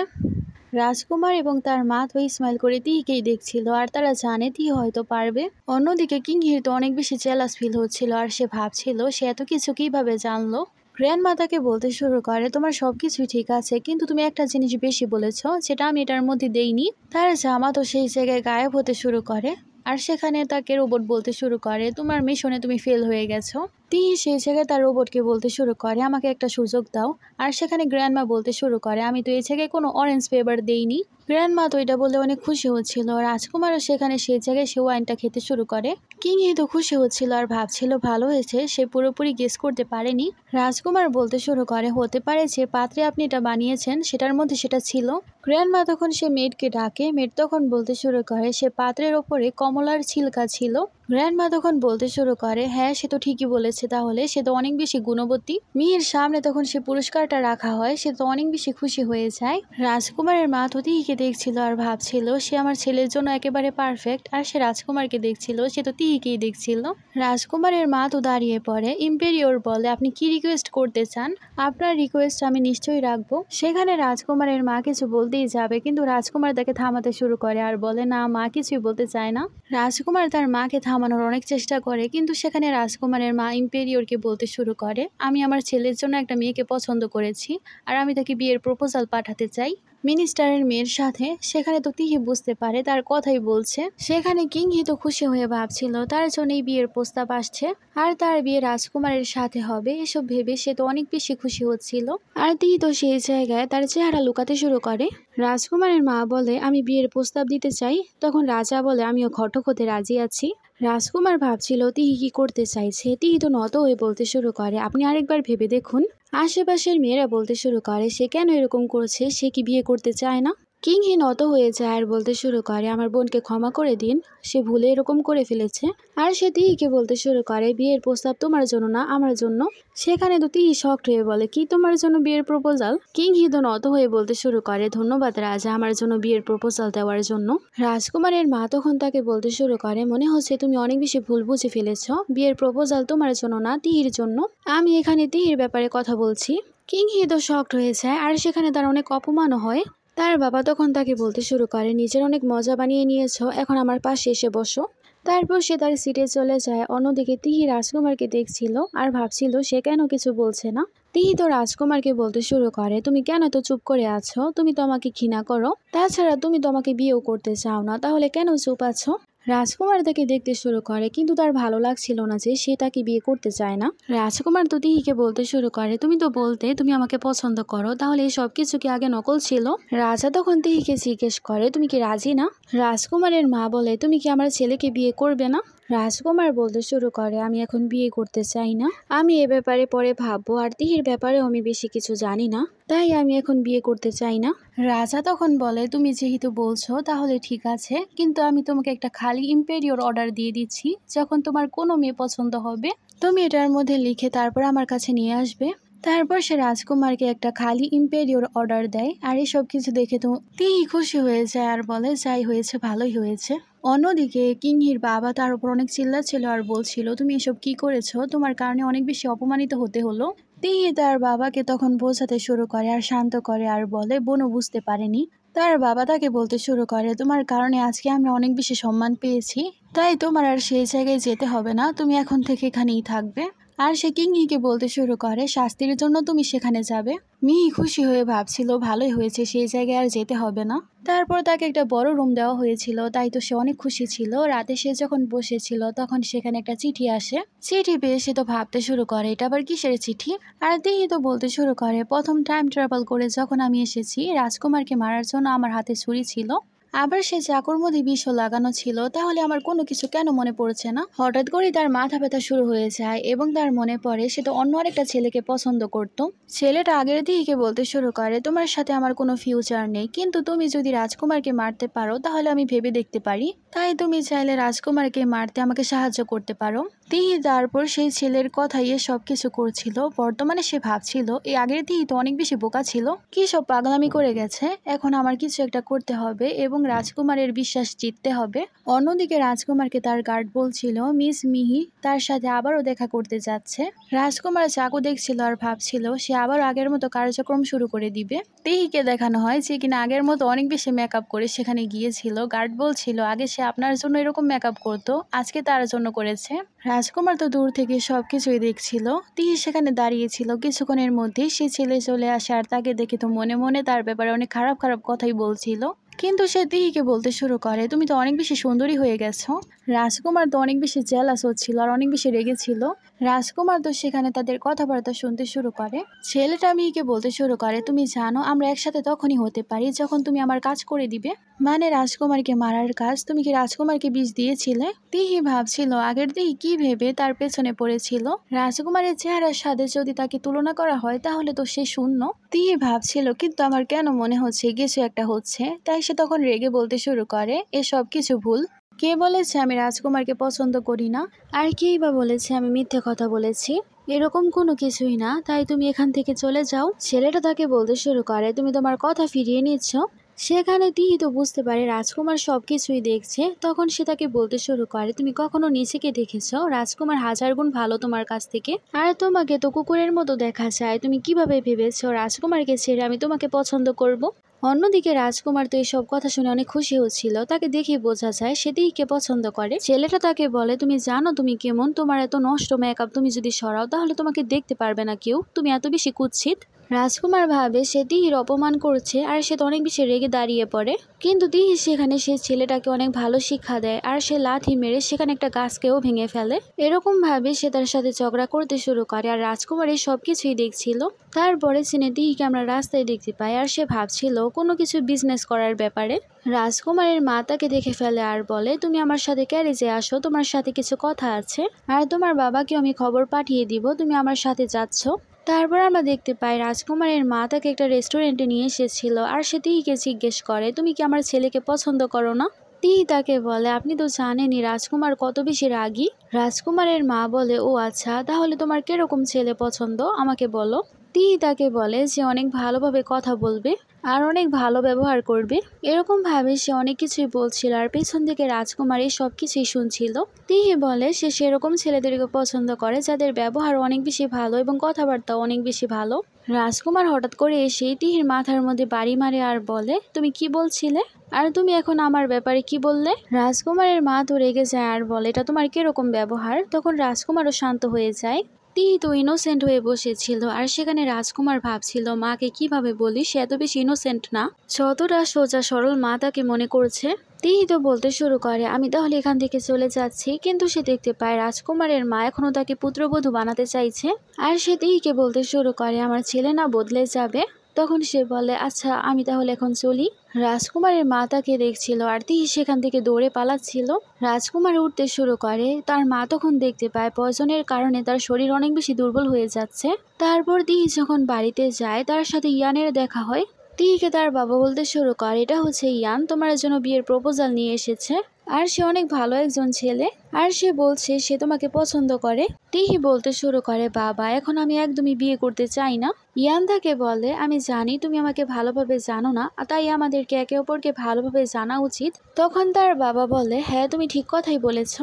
রাজকুমার এবং তার মা তো স্মাইল করে তিহিকেই দেখছিল, আর তারা জানে তিহি হয়তো পারবে। অন্যদিকে কিংহির তো অনেক বেশি জেলাস ফিল হচ্ছিল, আর সে ভাবছিল সে এত কিছু কিভাবে জানলো। গ্র্যান্ডমা তাকে বলতে শুরু করে, তোমার সবকিছুই ঠিক আছে, কিন্তু তুমি একটা জিনিস বেশি বলেছ, যেটা আমি এটার মধ্যে দেইনি। তার জামা তো সেই জায়গায় গায়েব হতে শুরু করে, আর সেখানে তাকে রোবট বলতে শুরু করে, তোমার মিশনে তুমি ফেল হয়ে গেছো। তিহি সেই জায়গায় তার রোবটকে বলতে শুরু করে, আমাকে একটা সুযোগ দাও। আর সেখানে গ্র্যান্ডমা বলতে শুরু করে, আমি তো এই জায়গায় কোনো অরেঞ্জ ফ্লেভার দেইনি। গ্র্যান্ডমা তো এটা বলে অনেক খুশি হচ্ছিল। রাজকুমারও সেখানে সেই জায়গায় সে ওয়াইনটা খেতে শুরু করে। কিংহি তো খুশি হচ্ছিল আর ভাবছিল ভালো হয়েছে সে পুরোপুরি গেস করতে পারেনি। রাজকুমার বলতে শুরু করে, হতে পারে যে পাত্রে আপনি এটা বানিয়েছেন সেটার মধ্যে সেটা ছিল। গ্র্যান্ডমা তখন সে মেয়েটকে ডাকে, মেয়েট তখন বলতে শুরু করে সে পাত্রের ওপরে কমলার ছিলকা ছিল। গ্র্যান্ডমা তখন বলতে শুরু করে, হ্যাঁ সে তো ঠিকই বলেছে, তাহলে সে তো অনেক বেশি গুণবতী। মিহির সামনে তখন সে পুরস্কারটা রাখা হয়, সে তো অনেক বেশি খুশি হয়ে যায়। রাজকুমারের মা তো তিহিকে দেখছিল আর ভাবছিল সে আমার ছেলের জন্য একেবারে পারফেক্ট, আর সে রাজকুমারকে দেখছিল, সে তো তিহিকেই দেখছিল। রাজকুমারের মা তো দাঁড়িয়ে পড়ে, ইম্পেরিয়র বলে, আপনি কি রিকোয়েস্ট করতে চান? আপনার রিকোয়েস্ট আমি নিশ্চয়ই রাখবো। সেখানে রাজকুমারের মা কিছু বলতেই যাবে, কিন্তু রাজকুমার তাকে থামাতে শুরু করে আর বলে, না মা কিছুই বলতে চায় না। রাজকুমার তার মাকে থামানোর অনেক চেষ্টা করে, কিন্তু সেখানে রাজকুমারের মা ইম্পেরিয়রকে বলতে শুরু করে, আমি আমার ছেলের জন্য একটা মেয়েকে পছন্দ করেছি, আর আমি তাকে বিয়ের প্রপোজাল পাঠাতে চাই মিনিস্টারের মেয়ের সাথে। সেখানে তো তিহি বুঝতে পারে তার কথাই বলছে। সেখানে কিংহি তো খুশি হয়ে ভাবছিল তার জন্যই বিয়ের প্রস্তাব আসছে, আর তার বিয়ে রাজকুমারের সাথে হবে, এসব ভেবে সে তো অনেক বেশি খুশি হচ্ছিল। আর তিহি তো সেই জায়গায় তার চেহারা লুকাতে শুরু করে। রাজকুমারের মা বলে, আমি বিয়ের প্রস্তাব দিতে চাই। তখন রাজা বলে, আমিও ঘটক হতে রাজি আছি। রাজকুমার ভাবছিল তিহি কি করতে চাইছে। তিহি তো নত হয়ে বলতে শুরু করে, আপনি আরেকবার ভেবে দেখুন। আশেপাশের মেয়েরা বলতে শুরু করে, সে কেন এরকম করছে, সে কি বিয়ে করতে চায় না? কিংহি নত হয়ে যায় আর বলতে শুরু করে, আমার বোনকে ক্ষমা করে দিন, সে ভুলে এরকম করে ফেলেছে। আর সে তিহিকে বলতে শুরু করে, বিয়ের প্রস্তাব তোমার জন্য না, আমার জন্য। সেখানে তো তিহি শকড হয়ে বলে, কি তোমার জন্য বিয়ের প্রপোজাল? কিংহি তো নত হয়ে বলতে শুরু করে, ধন্যবাদ রাজা আমার জন্য বিয়ের প্রপোজাল দেওয়ার জন্য। রাজকুমারের মা তখন তাকে বলতে শুরু করে, মনে হচ্ছে তুমি অনেক বেশি ভুল বুঝে ফেলেছ, বিয়ের প্রপোজাল তোমার জন্য না, তিহির জন্য। আমি এখানে তিহির ব্যাপারে কথা বলছি। কিংহি তো শকড হয়ে যায়, আর সেখানে তার অনেক অপমানও হয়। তার বাবা তখন তাকে বলতে শুরু করে, নিজের অনেক মজা বানিয়ে নিয়েছো, এখন আমার পাশে এসে বসো। তারপর সে তার সিটে চলে যায়। অন্যদিকে তিহি রাজকুমারকে দেখছিল আর ভাবছিল সে কেন কিছু বলছে না। তিহি তো রাজকুমারকে বলতে শুরু করে, তুমি কেন তো চুপ করে আছো? তুমি তো আমাকে ঘৃণা করো, তাছাড়া তুমি তো আমাকে বিয়েও করতে চাও না, তাহলে কেন চুপ আছো? রাজকুমার তাকে দেখতে শুরু করে, কিন্তু তার ভালো লাগছিল না যে সে তাকে বিয়ে করতে চায় না। রাজকুমার তো তিহিকে বলতে শুরু করে, তুমি তো বলতে তুমি আমাকে পছন্দ করো, তাহলে এই সব কিছু কি আগে নকল ছিল? রাজা তখন তিহিকে জিজ্ঞেস করে, তুমি কি রাজি না? রাজকুমারের মা বলে, তুমি কি আমার ছেলেকে বিয়ে করবে না? রাজকুমার বলতে শুরু করে, আমি এখন বিয়ে করতে চাই না, আমি এ ব্যাপারে পরে ভাববো, আর তিহির ব্যাপারেও আমি বেশি কিছু জানি না, তাই আমি এখন বিয়ে করতে চাই না। রাজা তখন বলে, তুমি যেহেতু বলছো তাহলে ঠিক আছে, কিন্তু আমি তোমাকে একটা খালি ইম্পেরিয়র অর্ডার দিয়ে দিচ্ছি, যখন তোমার কোনো মেয়ে পছন্দ হবে তুমি এটার মধ্যে লিখে তারপর আমার কাছে নিয়ে আসবে। তারপর সে রাজকুমারকে একটা খালি ইম্পেরিয়র অর্ডার দেয়, আর এসব কিছু দেখে তো তিহি খুশি হয়ে যায় আর বলে, যাই হয়েছে ভালোই হয়েছে। অন্যদিকে কিংহির বাবা তার উপর অনেক চিল্লাচ্ছিল আর বলছিল, তুমি এসব কি করেছো, তোমার কারণে অনেক বেশি অপমানিত হতে হলো। তিহি তার বাবাকে তখন বোঝাতে শুরু করে আর শান্ত করে আর বলে, বোনও বুঝতে পারেনি। তার বাবা তাকে বলতে শুরু করে, তোমার কারণে আজকে আমরা অনেক বেশি সম্মান পেয়েছি, তাই তোমার আর সেই জায়গায় যেতে হবে না, তুমি এখন থেকে এখানেই থাকবে। আর সে কিংহিকে বলতে শুরু করে, শাস্তির জন্য তুমি সেখানে যাবে। মিহি খুশি হয়ে ভাবছিল ভালোই হয়েছে, সেই জায়গায় আর যেতে হবে না। তারপর তাকে একটা বড় রুম দেওয়া হয়েছিল, তাই তো সে অনেক খুশি ছিল। রাতে সে যখন বসেছিল তখন সেখানে একটা চিঠি আসে। চিঠি পেয়ে সে তো ভাবতে শুরু করে, এটা আবার কিসের চিঠি? আর তিহি তো বলতে শুরু করে, প্রথম টাইম ট্রাভেল করে যখন আমি এসেছি, রাজকুমারকে মারার জন্য আমার হাতে ছুরি ছিল, আবার সে চাকুর মধ্যে বিষও লাগানো ছিল, তাহলে আমার কোনো কিছু কেন মনে পড়ছে না? হঠাৎ করে তার মাথা ব্যথা শুরু হয়ে যায় এবং তার মনে পড়ে সে তো অন্য আরেকটা ছেলেকে পছন্দ করত। ছেলেটা আগের দিকে বলতে শুরু করে, তোমার সাথে আমার কোনো ফিউচার নেই, কিন্তু তুমি যদি রাজকুমারকে মারতে পারো তাহলে আমি ভেবে দেখতে পারি, তাই তুমি চাইলে রাজকুমারকে মারতে আমাকে সাহায্য করতে পারো। তিহি তারপর সেই ছেলের কথাই সবকিছু করছিল। বর্তমানে সে ভাবছিল এই আগের তিহি তো অনেক বেশি বোকা ছিল, কি সব পাগলামি করে গেছে, এখন আমার কিছু একটা করতে হবে এবং রাজকুমারের বিশ্বাস জিততে হবে। অন্যদিকে রাজকুমারকে তার গার্ড বলছিল মিস মিহি তার সাথে আবারও দেখা করতে যাচ্ছে। রাজকুমার চাকু দেখছিল আর ভাবছিল সে আবার আগের মতো কার্যক্রম শুরু করে দিবে। তিহিকে দেখানো হয় যে কিনা আগের মতো অনেক বেশি মেকআপ করে সেখানে গিয়েছিল। গার্ড বলছিল আগে সে আপনার জন্য এরকম মেকআপ করতো, আজকে তার জন্য করেছে। রাজকুমার তো দূর থেকে সবকিছুই দেখছিল। তিহি সেখানে দাঁড়িয়েছিল। কিছুক্ষণের মধ্যেই সে ছেলে চলে আসে আর তাকে দেখে তো মনে মনে তার ব্যাপারে অনেক খারাপ খারাপ কথাই বলছিল। কিন্তু সে তিহিকে বলতে শুরু করে তুমি তো অনেক বেশি সুন্দরী হয়ে গেছো। রাজকুমার তো অনেক বেশি জেলাস হচ্ছিল আর অনেক বেশি রেগেছিল। রাজকুমার তো সেখানে তাদের কথাবার্তা শুনতে শুরু করে। ছেলেটা মিহিকে বলতে শুরু করে তুমি জানো আমরা একসাথে তখনই হতে পারি যখন তুমি আমার কাজ করে দিবে, মানে রাজকুমারকে মারার কাজ। তুমি কি রাজকুমারকে বিষ দিয়েছিলে? তিহি ভাবছিল আগের তিহি কি ভেবে তার পেছনে পড়েছিল। রাজকুমারের চেহারার সাথে যদি তাকে তুলনা করা হয় তাহলে তো সে শূন্য। তিহি ভাবছিল কিন্তু আমার কেন মনে হচ্ছে কিছু একটা হচ্ছে। তাই সে তখন রেগে বলতে শুরু করে এসব কিছু ভুল। কে বলেছে আমি রাজকুমারকে পছন্দ করি না? আর কেই বা বলেছে আমি মিথ্যে কথা বলেছি? এরকম কোনো কিছুই না, তাই তুমি এখান থেকে চলে যাও। ছেলেটা তাকে বলতে শুরু করে তুমি তোমার কথা ফিরিয়ে নিচ্ছ। সেখানে তিহি তো বুঝতে পারে রাজকুমার সবকিছুই দেখছে। তখন সে তাকে বলতে শুরু করে তুমি কখনো নিজেকে দেখেছো? রাজকুমার হাজার গুণ ভালো তোমার কাছ থেকে, আর তোমাকে তো কুকুরের মতো দেখা যায়। তুমি কিভাবে ভেবেছো রাজকুমারকে ছেড়ে আমি তোমাকে পছন্দ করব? অন্যদিকে রাজকুমার তো এইসব কথা শুনে অনেক খুশি হচ্ছিল। তাকে দেখে বোঝা যায় সে তিহিকে পছন্দ করে। ছেলেটা তাকে বলে তুমি জানো তুমি কেমন, তোমার এত নষ্ট মেকআপ তুমি যদি সরাও তাহলে তোমাকে দেখতে পারবে না কেউ, তুমি এত বেশি কুৎসিত। রাজকুমার ভাবে সে তিহির অপমান করছে আর সে তো অনেক বেশি রেগে দাঁড়িয়ে পড়ে। কিন্তু তিহি সেখানে সে ছেলেটাকে অনেক ভালো শিক্ষা দেয় আর সে লাথি মেরে সেখানে একটা গাছকেও ভেঙে ফেলে। এরকম ভাবে সে তার সাথে ঝগড়া করতে শুরু করে আর রাজকুমার এই সবকিছুই দেখছিল। তারপরে সিনে তিহিকে আমরা রাস্তায় দেখতে পাই আর সে ভাবছিল কোনো কিছু বিজনেস করার ব্যাপারে। রাজকুমারের মা তাকে দেখে ফেলে আর বলে তুমি আমার সাথে ক্যারেজে আসো, তোমার সাথে কিছু কথা আছে আর তোমার বাবাকেও আমি খবর পাঠিয়ে দিব তুমি আমার সাথে যাচ্ছ। তারপর আমরা দেখতে পাই রাজকুমারের মা তাকে একটা রেস্টুরেন্টে নিয়ে এসেছিল আর সে তিহিকে জিজ্ঞেস করে তুমি কি আমার ছেলেকে পছন্দ করো না? তিহি তাকে বলে আপনি তো জানেনই রাজকুমার কত বেশি রাগী। রাজকুমারের মা বলে ও আচ্ছা, তাহলে তোমার কিরকম ছেলে পছন্দ আমাকে বলো। তিহি তাকে বলে যে অনেক ভালোভাবে কথা বলবে আর অনেক ভালো ব্যবহার করবে। এরকম ভাবে সে অনেক কিছুই বলছিল আর পেছন থেকে রাজকুমার এই সব কিছুই শুনছিল। তিহি বলে সে সেরকম ছেলেদেরকে পছন্দ করে যাদের ব্যবহার অনেক বেশি ভালো এবং কথাবার্তা অনেক বেশি ভালো। রাজকুমার হঠাৎ করে এসে তিহির মাথার মধ্যে বাড়ি মারে আর বলে তুমি কি বলছিলে আর তুমি এখন আমার ব্যাপারে কি বললে? রাজকুমারের মা তো রেগে যায় আর বলে এটা তোমার কিরকম ব্যবহার? তখন রাজকুমারও শান্ত হয়ে যায়। তিহি তো ইনোসেন্ট হয়ে বসেছিল আর সেখানে রাজকুমার ভাবছিল মাকে কিভাবে বলি সে এত বেশি ইনোসেন্ট না, যতটা সোজা সরল মা তাকে মনে করছে। তিহি তো বলতে শুরু করে আমি তাহলে এখান থেকে চলে যাচ্ছি। কিন্তু সে দেখতে পায় রাজকুমারের মা এখনো তাকে পুত্রবধূ বানাতে চাইছে আর সে তিহিকে বলতে শুরু করে আমার ছেলে না বদলে যাবে। তখন সে বলে আচ্ছা আমি তাহলে এখন চলি। রাজকুমারের মা তাকে দেখছিল আর তিহি সেখান থেকে দৌড়ে পালাচ্ছিল। রাজকুমার উঠতে শুরু করে, তার মা তখন দেখতে পায় পয়জনের কারণে তার শরীর অনেক বেশি দুর্বল হয়ে যাচ্ছে। তারপর তিহি যখন বাড়িতে যায় তার সাথে ইয়ানের দেখা হয়। তিহিকে তার বাবা বলতে শুরু করে এটা হচ্ছে ইয়ান, তোমার জন্য বিয়ের প্রপোজাল নিয়ে এসেছে আর সে অনেক ভালো একজন ছেলে আর সে বলছে সে তোমাকে পছন্দ করে। তিহি বলতে শুরু করে বাবা এখন আমি একদমই বিয়ে করতে চাই না। ইয়ান তাকে বলে আমি জানি তুমি আমাকে ভালোভাবে জানো না, তাই আমাদেরকে একে অপরকে ভালোভাবে জানা উচিত। তখন তার বাবা বলে হ্যাঁ তুমি ঠিক কথাই বলেছ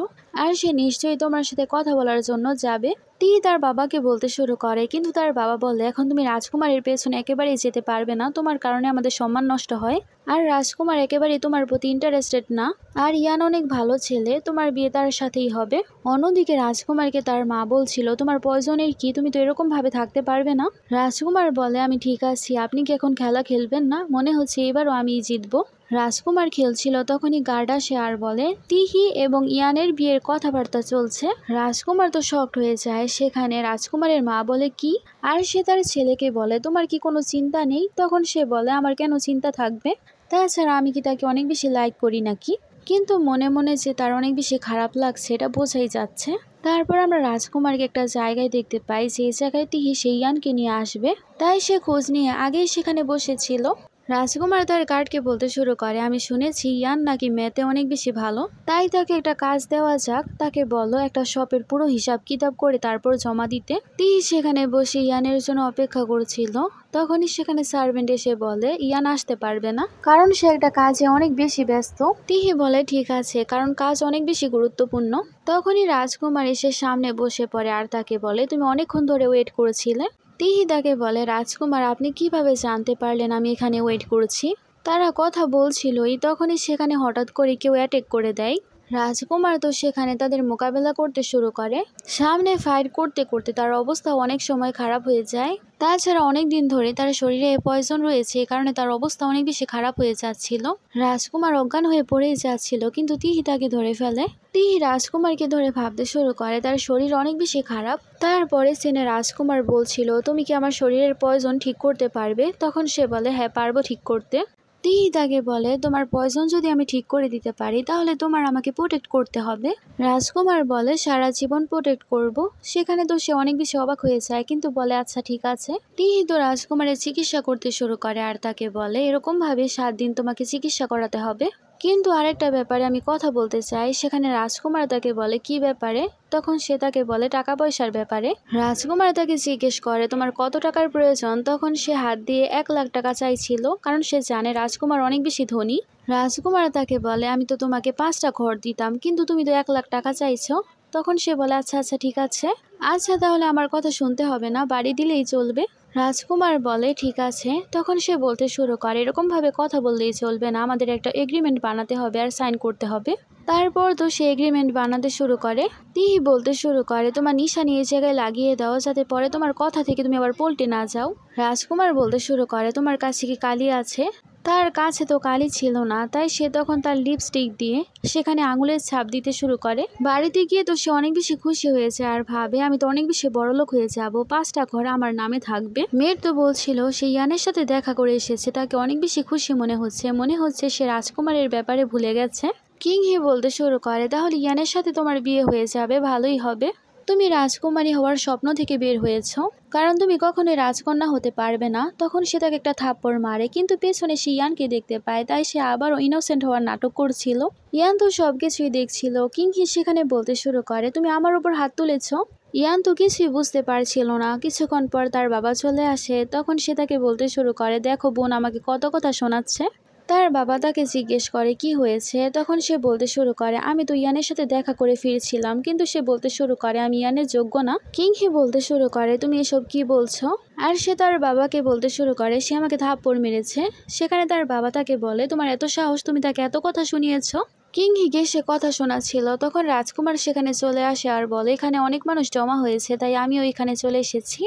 আর সে নিশ্চয়ই তোমার সাথে কথা বলার জন্য যাবে। তিহি তার বাবাকে বলতে শুরু করে কিন্তু তার বাবা বলে এখন তুমি রাজকুমারের পেছনে একেবারেই যেতে পারবে না, তোমার কারণে আমাদের সম্মান নষ্ট হয় আর রাজকুমার একেবারেই তোমার প্রতি ইন্টারেস্টেড না আর ইয়ান অনেক ভালো ছেলে, তোমার বিয়ে তার সাথেই হবে। অন্যদিকে রাজকুমারকে তার মা বলছিল তোমার পয়জনের কি, তুমি তো এরকম ভাবে থাকতে পারবে না। রাজকুমার বলে আমি ঠিক আছি, আপনি কি এখন খেলা খেলবেন না? মনে হচ্ছে এবারও আমি জিতবো। রাজকুমার খেলছিল তখনই গার্ড আসে আর বলে তিহি এবং ইয়ানের বিয়ের কথাবার্তা চলছে। রাজকুমার তো শকড হয়ে যায়। সেখানে রাজকুমারের মা বলে কি, আর সে তার ছেলেকে বলে তোমার কি কোনো চিন্তা নেই? তখন সে বলে আমার কেন চিন্তা থাকবে, তাছাড়া আমি কি তাকে অনেক বেশি লাইক করি নাকি? কিন্তু মনে মনে যে তার অনেক বেশি খারাপ লাগছে এটা বোঝাই যাচ্ছে। তারপর আমরা রাজকুমারকে একটা জায়গায় দেখতে পাই যে জায়গায় তিহি সেই ইয়ানকে নিয়ে আসবে, তাই সে খোঁজ নিয়ে আগেই সেখানে বসেছিল। রাজকুমার তার গার্ডকে বলতে শুরু করে, আমি শুনেছি ইয়ান নাকি ম্যাথে অনেক বেশি ভালো, তাই তাকে একটা কাজ দেওয়া যাক। তাকে বলো একটা শপের পুরো হিসাব কিতাব করে তারপর জমা দিতে। তিহি সেখানে বসে ইয়ানের জন্য অপেক্ষা করছিল। তখনই সেখানে সার্ভেন্ট এসে বলে ইয়ান আসতে পারবে না, কারণ সে একটা কাজে অনেক বেশি ব্যস্ত। তিহি বলে ঠিক আছে, কারণ কাজ অনেক বেশি গুরুত্বপূর্ণ। তখনই রাজকুমার এসে সামনে বসে পড়ে আর তাকে বলে, তুমি অনেকক্ষণ ধরে ওয়েট করেছিলে। তিহি তাকে বলে, রাজকুমার আপনি কিভাবে জানতে পারলেন আমি এখানে ওয়েট করছি? তারা কথা বলছিলই, তখনই সেখানে হঠাৎ করে কেউ অ্যাটাক করে দেয়। রাজকুমার তো সেখানে তাদের মোকাবেলা করতে শুরু করে। সামনে ফাইট করতে করতে তার অবস্থা অনেক সময় খারাপ হয়ে যায়। তাছাড়া অনেক দিন ধরে তার শরীরে পয়জন রয়েছে, এই কারণে তার অবস্থা অনেক বেশি খারাপ হয়ে যাচ্ছিল। রাজকুমার অজ্ঞান হয়ে পড়ে যাচ্ছিল, কিন্তু তিহি তাকে ধরে ফেলে। তিহি রাজকুমারকে ধরে ভাবতে শুরু করে তার শরীর অনেক বেশি খারাপ। তারপরে সিনে রাজকুমার বলছিল, তুমি কি আমার শরীরের পয়জন ঠিক করতে পারবে? তখন সে বলে, হ্যাঁ পারবো ঠিক করতে। তিহি তাকে বলে, তোমার পয়জন যদি আমি ঠিক করে দিতে পারি তাহলে তোমার আমাকে প্রোটেক্ট করতে হবে। রাজকুমার বলে, সারা জীবন প্রোটেক্ট করব। সেখানে তো সে অনেক বেশি অবাক হয়ে যায়, কিন্তু বলে আচ্ছা ঠিক আছে। তিহি তো রাজকুমারের চিকিৎসা করতে শুরু করে আর তাকে বলে, এরকম ভাবে 7 দিন তোমাকে চিকিৎসা করাতে হবে। কিন্তু আরেকটা ব্যাপারে আমি কথা বলতে চাই। সেখানে রাজকুমার তাকে বলে, কি ব্যাপারে? তখন সে তাকে বলে, টাকা পয়সার ব্যাপারে। রাজকুমার তাকে জিজ্ঞেস করে, তোমার কত টাকার প্রয়োজন? তখন সে হাত দিয়ে 1 লাখ টাকা চাইছিল, কারণ সে জানে রাজকুমার অনেক বেশি ধনী। রাজকুমার তাকে বলে, আমি তো তোমাকে 5টা ঘর দিতাম, কিন্তু তুমি তো 1 লাখ টাকা চাইছো। তখন সে বলে, আচ্ছা আচ্ছা ঠিক আছে, আচ্ছা তাহলে আমার কথা শুনতে হবে না, বাড়ি দিলেই চলবে। রাজকুমার বলে, ঠিক আছে। তখন সে বলতে শুরু করে, এরকম ভাবে কথা বললেই চলবে না, আমাদের একটা এগ্রিমেন্ট বানাতে হবে আর সাইন করতে হবে। তারপর তো সে এগ্রিমেন্ট বানাতে শুরু করে। তিহি বলতে শুরু করে, তোমার নিশানি এই জায়গায় লাগিয়ে দাও, যাতে পরে তোমার কথা থেকে তুমি আবার পল্টে না যাও। রাজকুমার বলতে শুরু করে, তোমার কাছে কি কালি আছে? তার কাছে তো কালি ছিল না, তাই সে তখন তার লিপস্টিক দিয়ে সেখানে আঙুলের ছাপ দিতে শুরু করে। বাড়িতে গিয়ে তো সে অনেক বেশি খুশি হয়েছে আর ভাবে, আমি তো অনেক বেশি বড়লোক হয়ে যাব, 5টা ঘর আমার নামে থাকবে। মেয়ের তো বলছিল সে ইয়ানের সাথে দেখা করে এসেছে, তাকে অনেক বেশি খুশি মনে হচ্ছে সে রাজকুমারের ব্যাপারে ভুলে গেছে। কিংহি বলতে শুরু করে, তাহলে ইয়ানের সাথে তোমার বিয়ে হয়ে যাবে, ভালোই হবে। তুমি রাজকুমারী হওয়ার স্বপ্ন থেকে বের হয়েছ, কারণ তুমি কখনোই রাজকন্যা হতে পারবে না। তখন সে তাকে একটা থাপ্পড় মারে, কিন্তু পেছনে সে ইয়ানকে দেখতে পায়, তাই সে আবারও ইনোসেন্ট হওয়ার নাটক করছিল। ইয়ান তো সবকিছুই দেখছিল। কিংহি সেখানে বলতে শুরু করে, তুমি আমার উপর হাত তুলেছ। ইয়ান তো কিছুই বুঝতে পারছিল না। কিছুক্ষণ পর তার বাবা চলে আসে, তখন সে তাকে বলতে শুরু করে, দেখো বোন আমাকে কত কথা শোনাচ্ছে। তার বাবা তাকে জিজ্ঞেস করে, কি হয়েছে? তখন সে বলতে শুরু করে, আমি তো ইয়ানের সাথে দেখা করে ফিরছিলাম, কিন্তু সে বলতে শুরু করে, আমি ইয়ানের যোগ্য না। কিংহি বলতে শুরু করে, তুমি এসব কি বলছো? আর সে তার বাবাকে বলতে শুরু করে, সে আমাকে থাপ্পড় মেরেছে। সেখানে তার বাবা তাকে বলে, তোমার এত সাহস, তুমি তাকে এত কথা শুনিয়েছ? কিংহিকে সে কথা শোনাচ্ছিল। তখন রাজকুমার সেখানে চলে আসে আর বলে, এখানে অনেক মানুষ জমা হয়েছে, তাই আমিও এখানে চলে এসেছি।